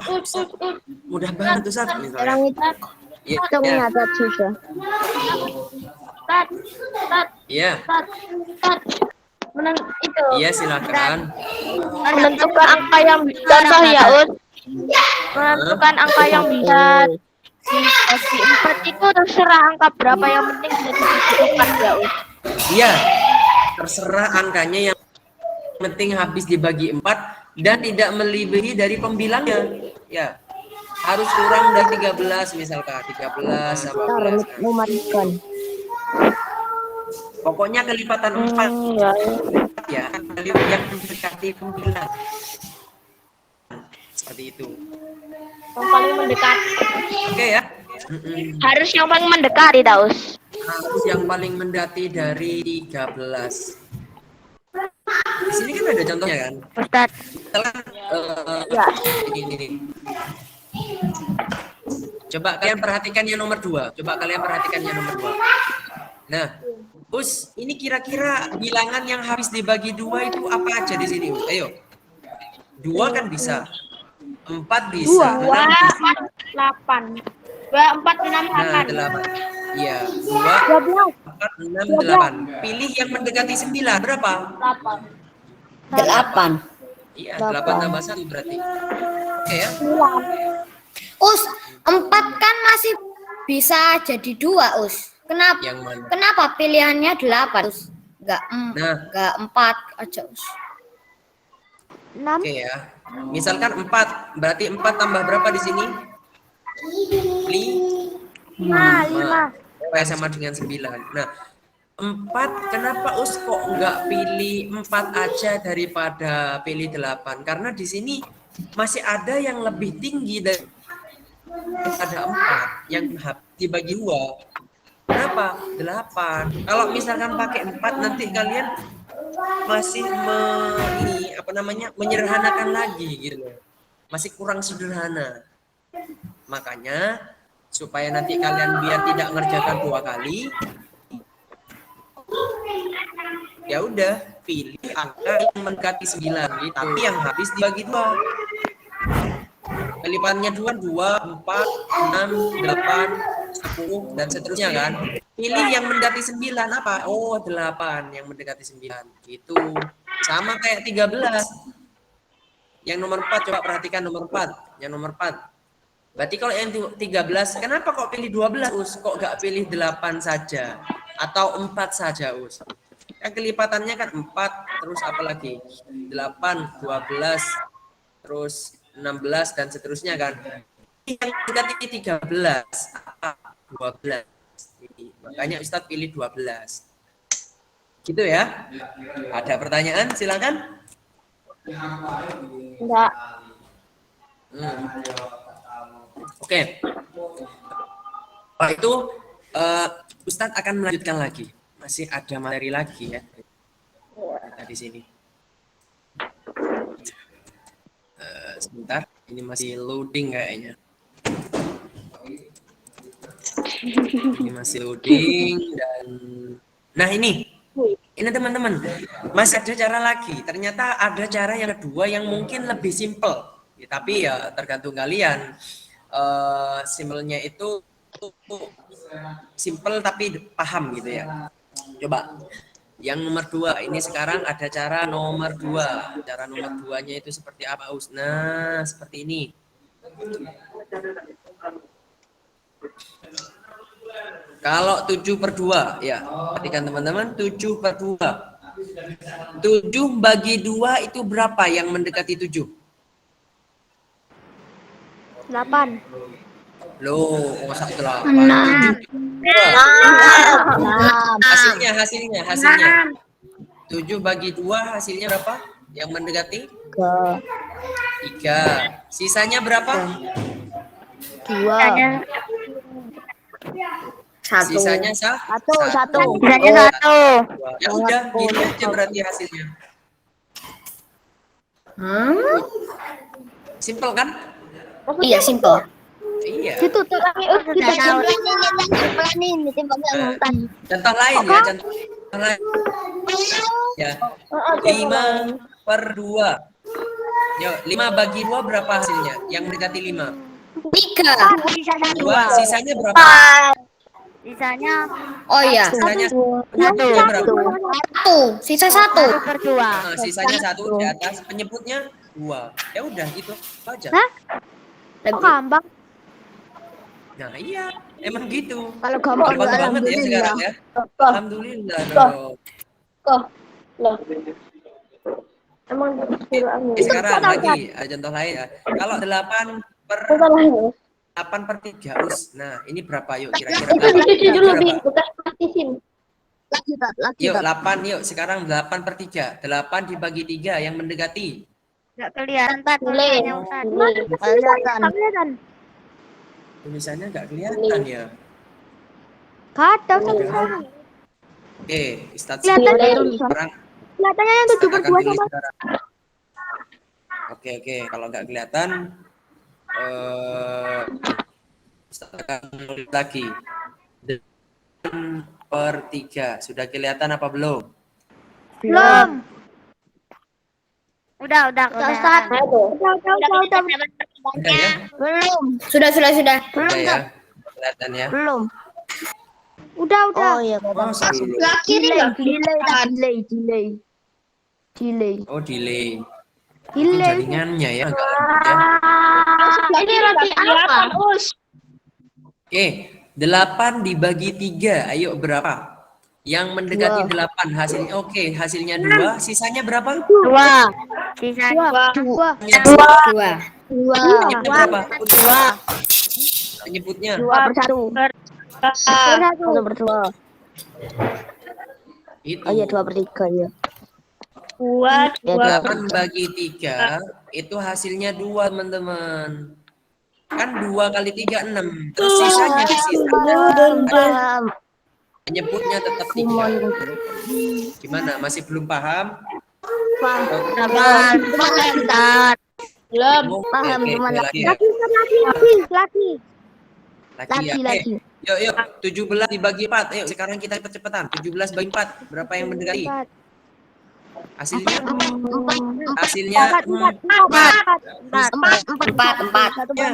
Mudah banget Ustaz misalnya. Iya. susah. Iya. Itu Iya, silakan. menentukan angka yang contoh ya Us, menentukan angka yang bisa dibagi 4 itu terserah angka berapa, yang penting bisa dibagi 4 ya Us. Iya. Terserah angkanya, yang penting habis dibagi 4 dan tidak melebihi dari pembilangnya. Ya. Harus kurang dari 13 misalkan 13 sama 12. Pokoknya kelipatan 4 ya, yang mendekati pembilang. Seperti itu. Yang paling mendekati. Oke ya. Harus yang paling mendekati Daus. Harus yang paling mendekati dari 13. Di sini kan ada contohnya kan. Ustaz. Ya. Ini. Coba kalian perhatikan yang nomor 2. Nah, Us, ini kira-kira bilangan yang habis dibagi 2 itu apa aja di sini, Us? Ayo. 2 kan bisa. 4 bisa. 6 bisa. 8. 2, 4, 6, 8. 8. Iya, 2, 4, 6, 8. Pilih yang mendekati 9. Berapa? 8. Iya, 8 tambah 1 berarti. Oke ya. Us, 4 kan masih bisa jadi 2, Us. Kenapa? Yang mana? Kenapa pilihannya 8, Us? Enggak 4 aja, Us. 6. Oke ya. Misalkan 4, berarti 4 tambah berapa di sini? 5. Sama dengan 9. Nah, 4, kenapa Us kok nggak pilih 4 aja daripada pilih 8? Karena di sini masih ada yang lebih tinggi daripada 4 yang dibagi 2. Kenapa? 8. Kalau misalkan pakai 4, nanti kalian masih menyederhanakan lagi gitu loh. Masih kurang sederhana. Makanya supaya nanti kalian biar tidak ngerjakan 2 kali, ya udah pilih angka yang mendekati 9 gitu. Tapi yang habis dibagi 2. Kelipatannya 2, 4, 6, 8, 10 dan seterusnya kan. Pilih yang mendekati 9 apa? Oh, 8 yang mendekati 9 gitu. Sama kayak 13. Yang nomor 4, coba perhatikan nomor 4. Yang nomor 4. Berarti kalau yang 13, kenapa kok pilih 12, Us? Kok nggak pilih 8 saja? Atau 4 saja, Us? Kan kelipatannya kan 4, terus apa lagi? 8, 12, terus 16 dan seterusnya kan. Yang mendekati 13, 12. Makanya Ustadz pilih 12. Gitu ya. Ada pertanyaan? Silakan. Enggak. Oke. Setelah itu Ustadz akan melanjutkan lagi. Masih ada materi lagi ya. Kita di sini. Sebentar, ini masih loading kayaknya. Ini masih loading dan nah ini teman-teman, masih ada cara lagi. Ternyata ada cara yang kedua yang mungkin lebih simple. Ya, tapi ya tergantung kalian. Simpelnya itu simple tapi paham gitu ya. Coba. Yang nomor 2, ini sekarang ada cara nomor 2. Cara nomor 2-nya itu seperti apa, Us? Nah, seperti ini. Kalau 7/2, ya, perhatikan teman-teman, 7/2. 7 bagi 2 itu berapa yang mendekati 7? 8. Loh, masa 8? 6. Hasilnya. 7 bagi 2 hasilnya berapa? Yang mendekati? 3. Sisanya berapa? 2. Satu. Sisanya Satu. Sisanya satu. Dua. Ya udah, gini aja berarti hasilnya. Simple kan? Iya, simple. Iya. Situ tuh. Kita Pelanin, Contoh lain ya, contoh lain. Ya. 5/2. Yuk, 5 bagi 2 berapa hasilnya? Yang mendekati 5. 3. 2, sisanya berapa? Sisanya Oh iya. Sisanya penyebutnya berapa? 1. Sisa 1. per 2. Nah, sisanya 1 di atas, penyebutnya 2. Ya udah gitu aja. Kok gampang? Nah, iya, emang gitu. Kalau gampang Gampang banget ya sekarang ya. Alhamdulillah dong. Emang Sekarang lagi contoh lain ya. Kalau 8/3 us. Nah, ini berapa yuk kira-kira? itu dulu Bi, Berapa? bekas praktisin. Yuk 8 yuk sekarang 8/3. 8 dibagi 3 yang mendekati. Enggak kelihatan Kelihatan. Tulisannya nggak kelihatan ya. Kata Oke, Ustadz Kelihatannya sekarang kelihatannya yang 7/2 akan tulis sama. sekarang. Oke, kalau nggak kelihatan Ustadz akan tulis lagi. 8/3. Sudah kelihatan apa belum? Belum. Udah. Udah ya? Belum. Sudah. Udah ya? Kelihatan ya? Belum. Udah. Oh iya, Masa belum? Delay. Oh, delay. Mungkin Delay. jaringannya ya agak lambat ya. Ini roti apa? Oke, 8 dibagi 3. Ayo berapa? Yang mendekati 8 hasilnya. Oke, hasilnya 2. Sisanya berapa? 2. Sisanya 2. 2. Penyebutnya berapa? 2. Penyebutnya 2/1. 1/2. itu. Oh iya 2/3 ya. 8 bagi 3 itu hasilnya 2, teman-teman. Kan 2 kali 3 6. Terus sisanya penyebutnya tetap 3. Gimana? Masih belum paham? Belum. Paham, Cuman lagi ya. Lagi. Yuk, 17 dibagi 4. Ayo sekarang kita cepet-cepetan. 17 bagi 4. Berapa yang mendekati? Hasilnya? Hasilnya 4.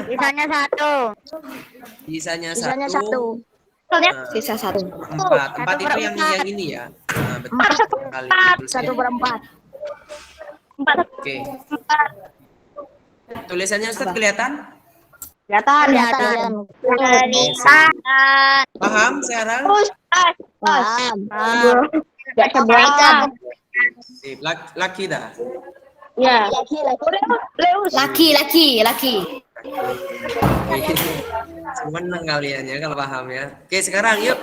Sisanya 1. Sisanya Sisanya 1. 1. Sisa 1. 4. 4 itu yang ini ya. Nah, betul sekali. 1/4. Oke. Tulisannya Ustaz kelihatan? Kelihatan. Paham sekarang? Paham. Enggak seberapa. Sip, lagi dah. Ya. Lagi. Senang kalian ya kalau paham ya. Oke, sekarang yuk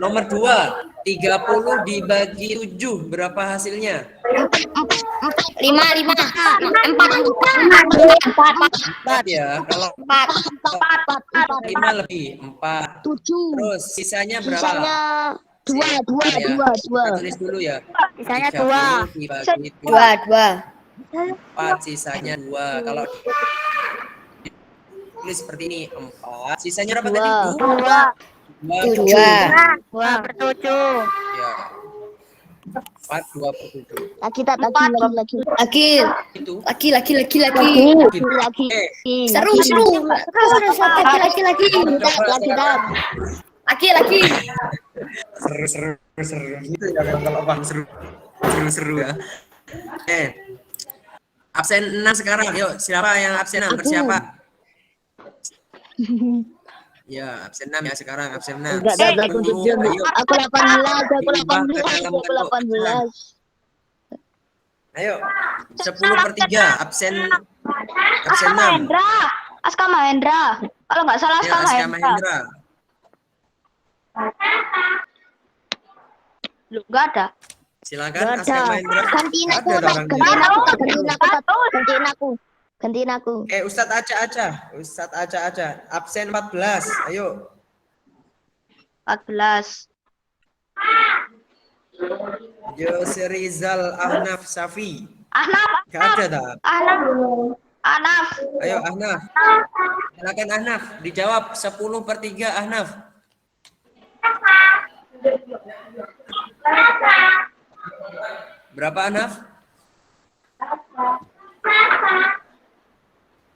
nomor 2. 30 dibagi 7 berapa hasilnya? 5. 4 Ya, kalau 5 lebih 4. 7. Terus sisanya berapa? Sisanya 2. Kita tulis dulu ya. Sisanya 30 dibagi 2. 4 sisanya 2. Kalau tulis seperti ini 4 sisanya berapa tadi? 2. 2/7. Ya. 4 2/7. Lagi. Seru. Lagi. Seru gitu ya kalau bang seru ya. Absen 6 sekarang. Yuk, siapa yang absen 6? Bersiapa? Ya, absen 6 ya sekarang, absen 6. Aku 18. Ayo, 10/3, absen 6. Aska Mahendra. Kalau nggak salah Ya, Aska Mahendra. Belum, nggak ada. Silakan Aska Mahendra. Gantiin aku. Ada orangnya. Gantiin aku. Ustadz Aca. Absen 14. Ayo. 14. Yusrizal, Ahnaf, Safi. Ahnaf, Gak ada tak? Ahnaf, Ahnaf. Ayo Ahnaf. Silakan Ahnaf, dijawab 10/3 Ahnaf. Berapa Ahnaf?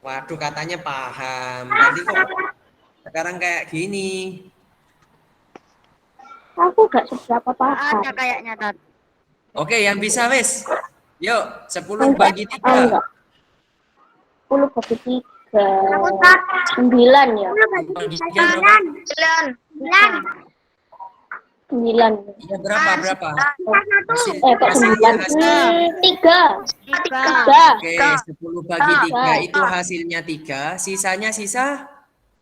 Waduh, katanya paham. Tadi kok sekarang kayak gini. Aku gak seberapa paham. Ada kayaknya, Tat. Oke, yang bisa wes. Yuk, 10 bagi 3. Enggak. 10 bagi 3. 9 ya. Bagian berapa? 9. Iya, berapa? Hasil, Kok hasilnya 9? 3. 3. Oke, 10 bagi 3 itu hasilnya 3. Sisanya sisa?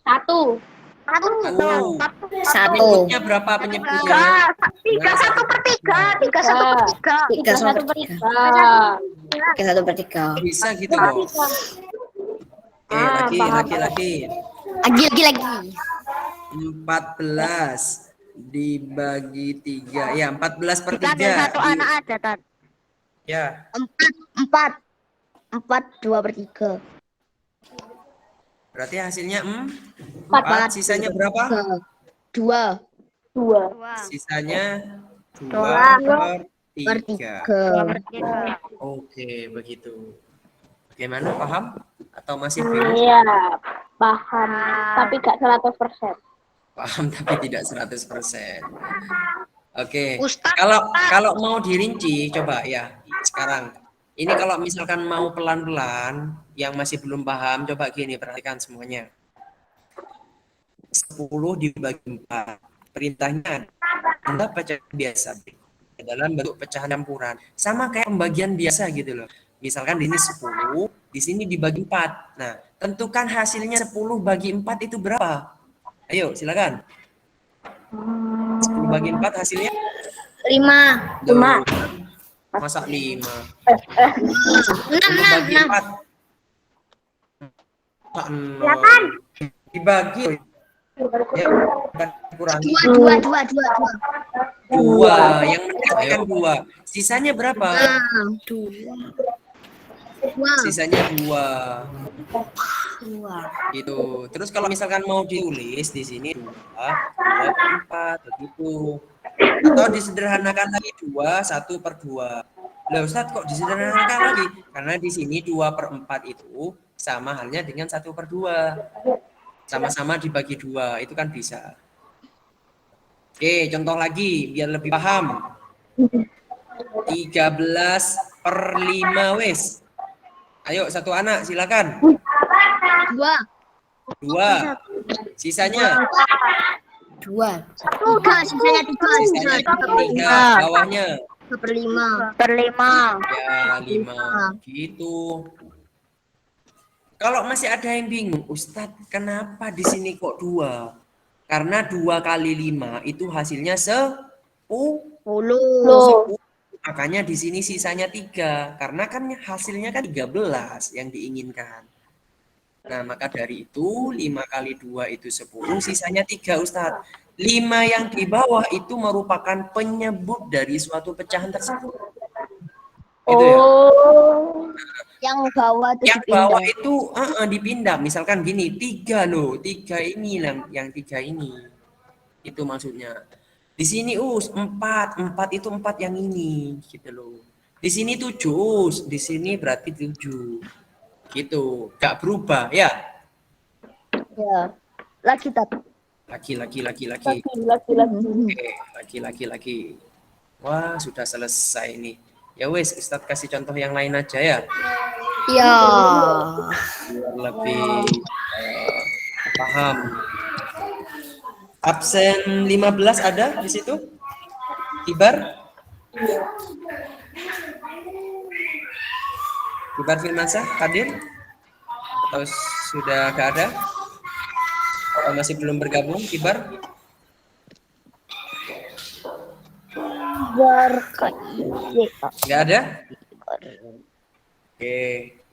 1. Penyebutnya berapa penyebutnya? 1/3. Bisa gitu kok. Oke, lagi. 14 dibagi 3. Ya, 14/3. Satu anak ada, Tat. Ya, 4. 2/3. berarti hasilnya 4. 4. Sisanya berapa? 2. Sisanya 2/3. 3. Oke, begitu. Bagaimana, paham? Atau masih bingung? Iya, paham. Tapi gak 100%. Paham tapi tidak 100%. Oke. Ustaz, Kalau mau dirinci, coba ya sekarang. Ini kalau misalkan mau pelan-pelan, yang masih belum paham, coba gini, perhatikan semuanya. 10 dibagi 4. Perintahnya adalah pecahan biasa. Dalam bentuk pecahan campuran. Sama kayak pembagian biasa gitu loh. Misalkan di sini 10, di sini dibagi 4. Nah, tentukan hasilnya 10 bagi 4 itu berapa? Ayo, silakan. 10 bagi 4 hasilnya? 5. Loh, masa 5? 10 bagi 4. Dibagi. Ya, kurangi. 2. Yang mendapatkan 2. Sisanya berapa? 2. Sisanya 2. Gitu. Terus kalau misalkan mau ditulis di sini 2, 4 begitu. Atau disederhanakan lagi 2, 1/2. Lah Ustadz kok disederhanakan lagi? Karena di sini 2/4 itu sama halnya dengan 1/2. Sama-sama dibagi 2, itu kan bisa. Oke, contoh lagi biar lebih paham. 13/5 wes. Ayo satu anak silakan. 2. Sisanya? 2. Sisanya 3. Bawahnya? 1/5. Ya, 5. Gitu. Kalau masih ada yang bingung, Ustadz, kenapa di sini kok 2? Karena 2 kali 5 itu hasilnya 10. Makanya di sini sisanya 3. Karena kan hasilnya kan 13 yang diinginkan. Nah, maka dari itu 5 kali 2 itu 10, sisanya 3, Ustadz. 5 yang di bawah itu merupakan penyebut dari suatu pecahan tersebut. Gitu ya. Yang bawah itu Yang bawah itu dipindah. Misalkan gini, 3 loh. 3 ini yang 3 ini. Itu maksudnya. Di sini 4 itu 4 yang ini gitu loh. Di sini 7, di sini berarti 7. Gitu. Gak berubah ya. Ya. Lagi, Tat. Lagi. Lagi. Oke, lagi. Wah, sudah selesai nih. Ya wes, Ustadz kasih contoh yang lain aja ya. Ya. Biar lebih paham. Absen 15 ada di situ? Ibar Firmansyah hadir? Atau sudah gak ada? Atau masih belum bergabung, Ibar? Gak ada? Oke,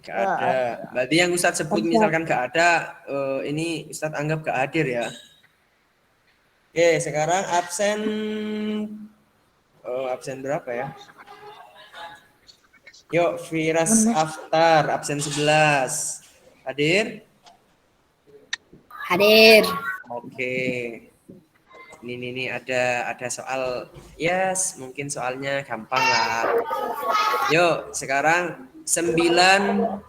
gak ada. Berarti yang Ustadz sebut misalkan gak ada, ini Ustadz anggap gak hadir ya. Oke, sekarang absen berapa ya? Yuk, Firas Aftar, absen 11. Hadir? Hadir. Oke. Ini ada soal, yes, mungkin soalnya gampang lah. Yuk, sekarang 9/2.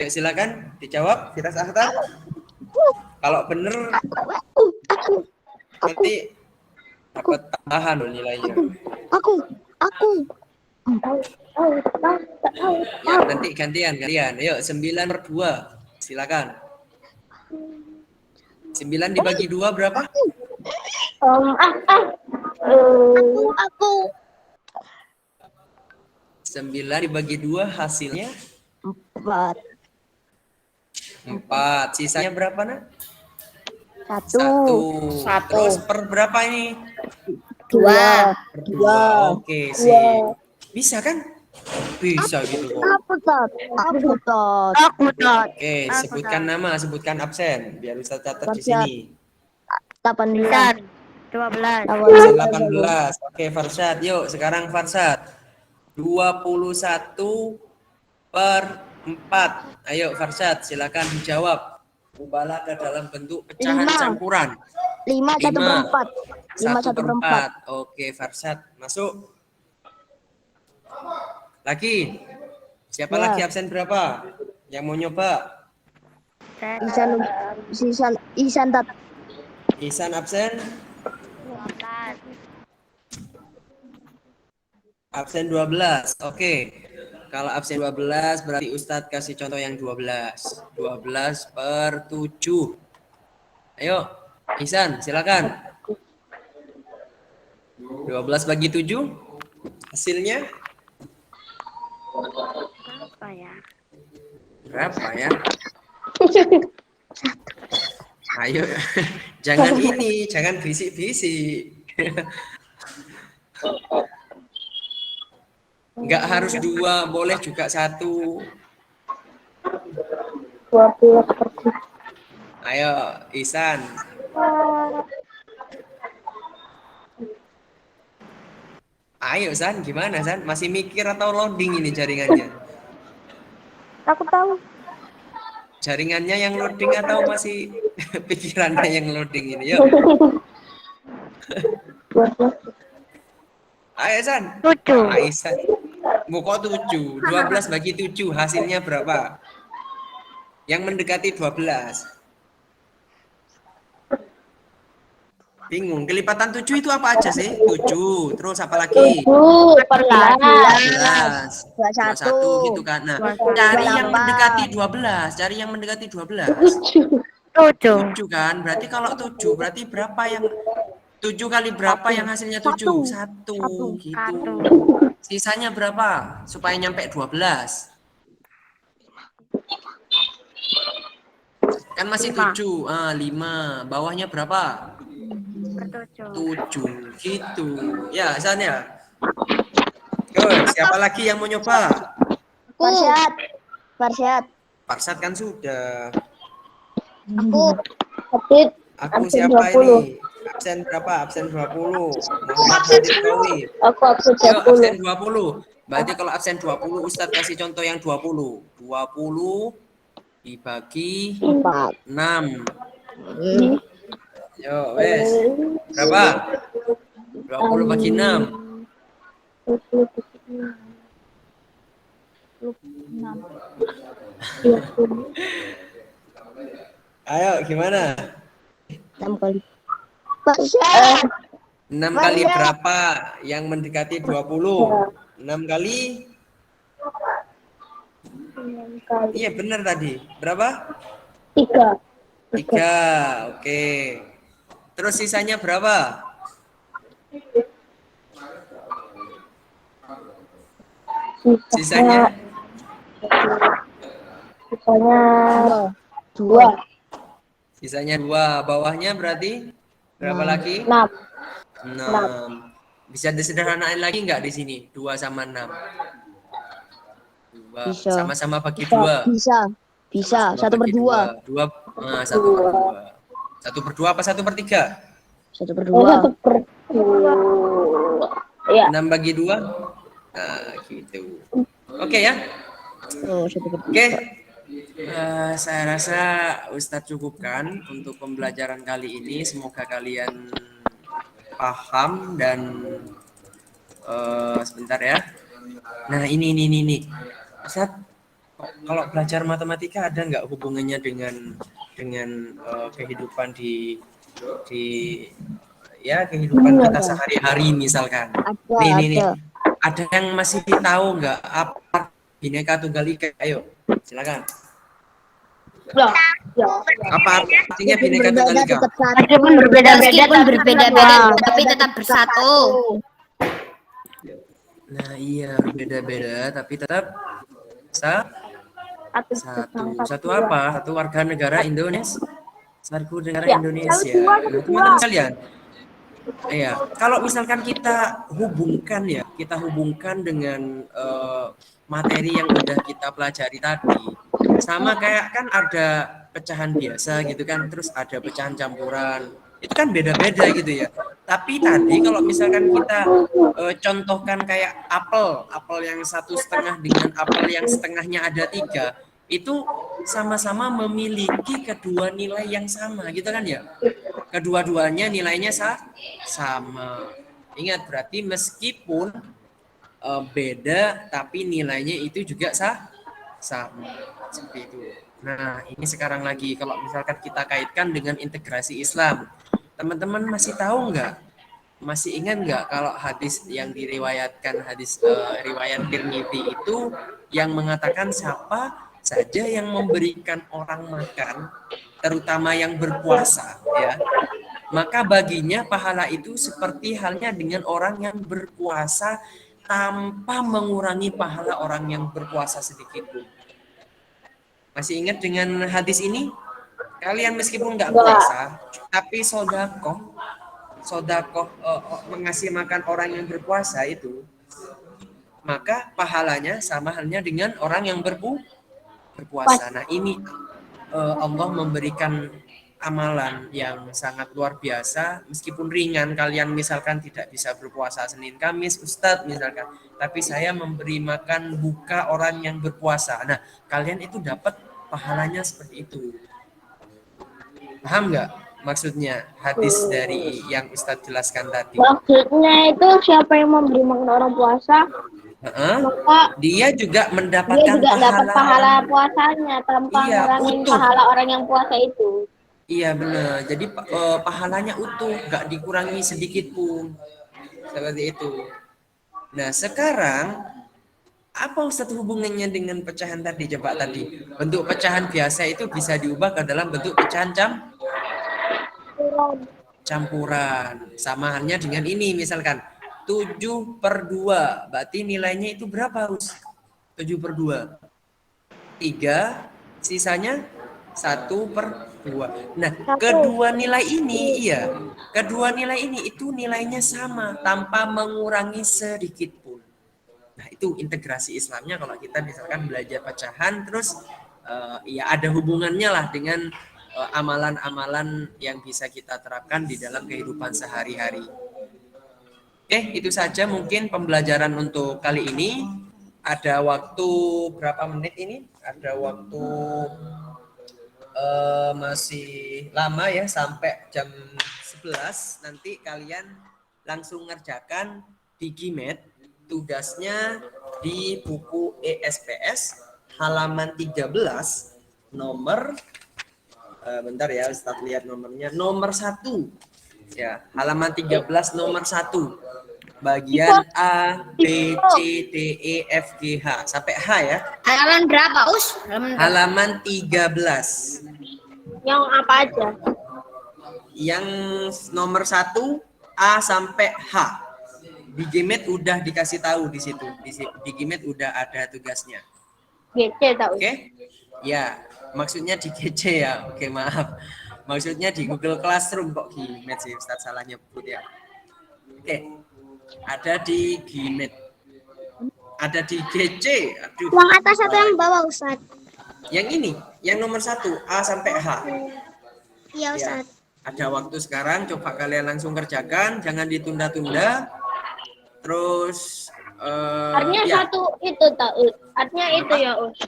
Yuk, silakan dijawab, Firas Aftar. Kalau bener nanti dapat tambahan loh nilainya. Aku. Ya, nanti gantian. Yuk, 9/2. Silakan. 9 dibagi 2 berapa? Aku. 9 dibagi 2 hasilnya 4. 4. Sisanya berapa, Nak? 1. 1. Terus per berapa ini? 2. Per 2. Oke, sip. Bisa kan? Bisa gitu kok. Aku tot. Oke, sebutkan nama, sebutkan absen biar bisa catat di sini. 18. 12. Absen 18. Oke, Farsad. Yuk, sekarang Farsad. 21/4. Ayo Farsad, silakan dijawab. Ubahlah ke dalam bentuk pecahan 5. campuran. 5 1/4. 1/4. Oke, Farsad masuk. Lagi. Siapa Ya. lagi absen berapa? Yang mau nyoba? Isan tat. Ihsan absen? Absen 12. Oke. Kalau absen 12 berarti Ustadz kasih contoh yang 12. 12/7. Ayo, Ihsan, silakan. 12 bagi 7 hasilnya berapa ya? Ayo, jangan bisik-bisik. Enggak harus 2, boleh juga 1. 12/7. Ayo, Ihsan. Ayo, San, gimana, San? Masih mikir atau loading ini jaringannya? Aku tahu. Jaringannya yang loading atau masih pikirannya yang loading ini? Yuk. 12. Ayo, San. 7. Ayo, San. Mau kok 7? 12 bagi 7 hasilnya berapa? Yang mendekati 12. Bingung. Kelipatan 7 itu apa aja sih? 7. Terus apa lagi? 7/11. 21 gitu kan. Nah, cari yang mendekati 12. 7 kan? Berarti kalau 7 berarti berapa yang 7 kali berapa yang hasilnya 7? 1 gitu. Sisanya berapa supaya nyampe 12? Kan masih 7. 5. Bawahnya berapa? 7 gitu. Ya, San ya. Siapa lagi yang mau nyoba? Farsyad. Farsad kan sudah. Aku. Aku siapa ini? Absen berapa? Absen 20. Muhammad Hadid Kawi. Aku absen Yuk, 20. absen 20. Berarti kalau absen 20, Ustadz kasih contoh yang 20. 20 dibagi 6. Yo, wes. Berapa? 20 bagi 6. 20. Ayo, gimana? 6 kali. 6 kali berapa yang mendekati 20? 6 kali? 6 kali. Iya, benar tadi. Berapa? 3. 3. Oke. Terus sisanya berapa? Sisanya? Sisanya 2. Sisanya 2. Bawahnya berarti berapa lagi? 6. 6. Bisa disederhanain lagi nggak di sini? 2 sama 6. 2. Bisa. Sama-sama bagi 2. Bisa. 1/2. 2 Nah, 1/2. 1/2 apa 1/3? 1/2. 1/2. Ya. 6 bagi 2. Nah, gitu. Oke ya. Oh, 1/2. Oke. Saya rasa Ustadz cukupkan untuk pembelajaran kali ini. Semoga kalian paham dan sebentar ya. Nah, ini. Ustadz, kalau belajar matematika ada nggak hubungannya dengan kehidupan di kehidupan kita sehari-hari misalkan. Nih. Ada yang masih tahu nggak apa Bhinneka Tunggal Ika? Ayo, silakan. Apa artinya Bhinneka Tunggal Ika? Meskipun berbeda-beda tapi tetap bersatu. Nah, iya, berbeda-beda tapi tetap satu apa? Satu warga negara Indonesia. Satu negara Indonesia. Nah, teman-teman sekalian. Iya, kalau misalkan kita hubungkan dengan materi yang udah kita pelajari tadi, sama kayak kan ada pecahan biasa gitu kan, terus ada pecahan campuran, itu kan beda-beda gitu ya. Tapi tadi kalau misalkan kita contohkan kayak apel yang 1,5 dengan apel yang setengahnya ada 3, itu sama-sama memiliki kedua nilai yang sama gitu kan ya. Kedua-duanya nilainya sama. Ingat, berarti meskipun beda tapi nilainya itu juga sama. Seperti itu. Nah, ini sekarang lagi kalau misalkan kita kaitkan dengan integrasi Islam. Teman-teman masih tahu nggak? Masih ingat nggak kalau hadis yang diriwayatkan riwayat Tirmidzi itu yang mengatakan siapa saja yang memberikan orang makan, terutama yang berpuasa, ya, maka baginya pahala itu seperti halnya dengan orang yang berpuasa tanpa mengurangi pahala orang yang berpuasa sedikit pun. Masih ingat dengan hadis ini? Kalian meskipun nggak puasa, tapi sodakoh mengasih makan orang yang berpuasa itu, maka pahalanya sama halnya dengan orang yang berpuasa. Nah, ini Allah memberikan amalan yang sangat luar biasa, meskipun ringan. Kalian misalkan tidak bisa berpuasa Senin Kamis, Ustadz misalkan, tapi saya memberi makan buka orang yang berpuasa. Nah, kalian itu dapat pahalanya seperti itu. Paham nggak maksudnya hadis dari yang Ustadz jelaskan tadi? Maksudnya itu siapa yang memberi makan orang puasa, maka dia juga mendapatkan dapat pahala puasanya tanpa ngurangin pahala orang yang puasa itu. Iya benar. Jadi pahalanya utuh, nggak dikurangi sedikit pun. Seperti itu. Nah, sekarang apa Ustadz hubungannya dengan pecahan tadi? Coba tadi. Bentuk pecahan biasa itu bisa diubah ke dalam bentuk pecahan campuran. Sama halnya dengan ini misalkan 7/2. Berarti nilainya itu berapa, Us? 7/2. 3, sisanya 1/2. Nah, kedua nilai ini itu nilainya sama tanpa mengurangi sedikit pun. Nah, itu integrasi Islamnya kalau kita misalkan belajar pecahan, terus ya ada hubungannya lah dengan amalan-amalan yang bisa kita terapkan di dalam kehidupan sehari-hari. Oke, itu saja mungkin pembelajaran untuk kali ini. Ada waktu berapa menit ini? Ada waktu masih lama ya, sampai jam 11. Nanti kalian langsung ngerjakan di GIMET. Tugasnya di buku ESPS halaman 13 nomor bentar ya, Ustaz lihat nomornya, nomor 1 ya, halaman 13 nomor 1, bagian A, B, C, D, E, F, G, H sampai H ya. Halaman berapa, Us? Halaman 13. Yang apa aja? Yang nomor 1 A sampai H. Di GIMET udah dikasih tahu di situ. Di GIMET udah ada tugasnya. GC tahu. Oke? Ya, maksudnya di GC ya. Oke, maaf. Maksudnya di Google Classroom kok GIMET sih, Ustaz salah nyebut ya. Oke. Ada di GIMET. Ada di GC. Aduh. Yang atas atau yang bawah, Ustaz? Yang ini, yang nomor 1 A sampai H. Iya, Ya. Ustaz. Ada waktu sekarang, coba kalian langsung kerjakan, jangan ditunda-tunda. Terus Artinya ya, satu itu tak artinya itu ya Us.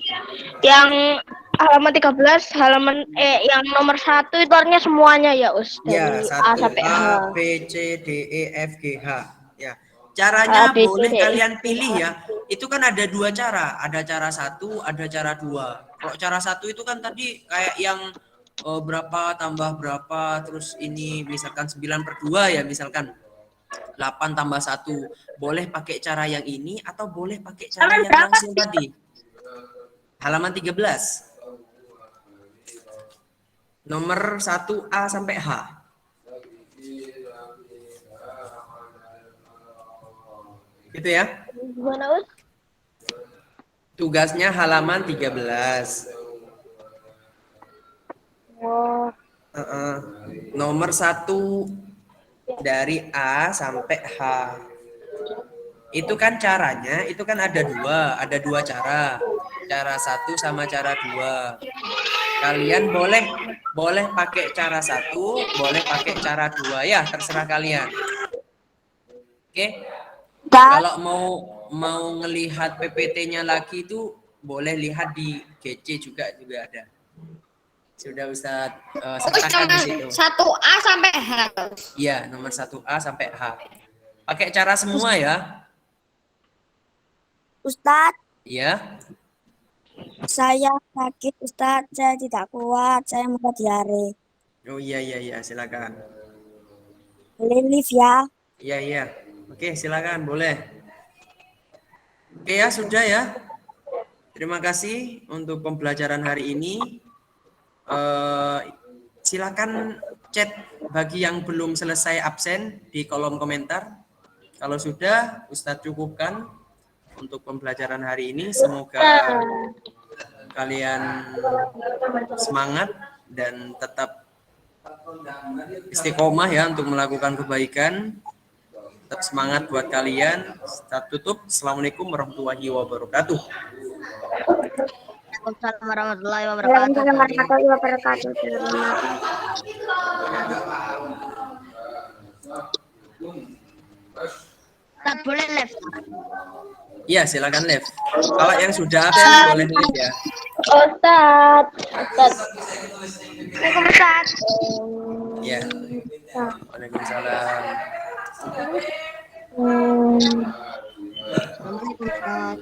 Yang halaman 13 halaman yang nomor 1 itu artinya semuanya ya Us ya, dari A 1 sampai H. A, B, C, D, E, F, G, H. Ya. Caranya A, B, C, boleh D, E, kalian F, G, pilih H. ya. Itu kan ada 2 cara, ada cara 1, ada cara 2. Kalau cara 1 itu kan tadi kayak yang berapa tambah berapa, terus ini misalkan 9/2 ya, misalkan 8 tambah 1. Boleh pakai cara yang ini atau boleh pakai cara Halaman yang berapa langsung tadi. Halaman 13. Nomor 1 A sampai H. Gitu ya. Gimana Us? Tugasnya halaman 13. Oh, Nomor 1 dari A sampai H. Itu kan caranya, itu kan ada 2 cara. Cara 1 sama cara 2. Kalian boleh pakai cara 1, boleh pakai cara 2 ya, terserah kalian. Oke. Kalau mau ngelihat PPT-nya lagi itu boleh lihat di GC juga ada. Sudah Ustaz sertakan di situ. 1A sampai H. Iya, nomor 1A sampai H. Pakai cara semua ya. Ustadz, Iya. saya sakit Ustadz, saya tidak kuat, saya mau diare. Oh iya, silakan. Boleh lift ya? Iya. Oke, silakan, boleh. Oke ya, sudah ya. Terima kasih untuk pembelajaran hari ini. Silakan chat bagi yang belum selesai absen di kolom komentar. Kalau sudah, Ustadz cukupkan untuk pembelajaran hari ini. Semoga kalian semangat dan tetap istiqomah ya untuk melakukan kebaikan. Tetap semangat buat kalian. Kita tutup. Assalamualaikum warahmatullahi wabarakatuh. Waalaikumsalam warahmatullahi wabarakatuh. Waalaikumsalam warahmatullahi wabarakatuh. Tak boleh live. Iya, silakan live. Kalau yang sudah absen boleh live ya. Ustaz. Waalaikumsalam. Iya. Waalaikumsalam. Waalaikumsalam.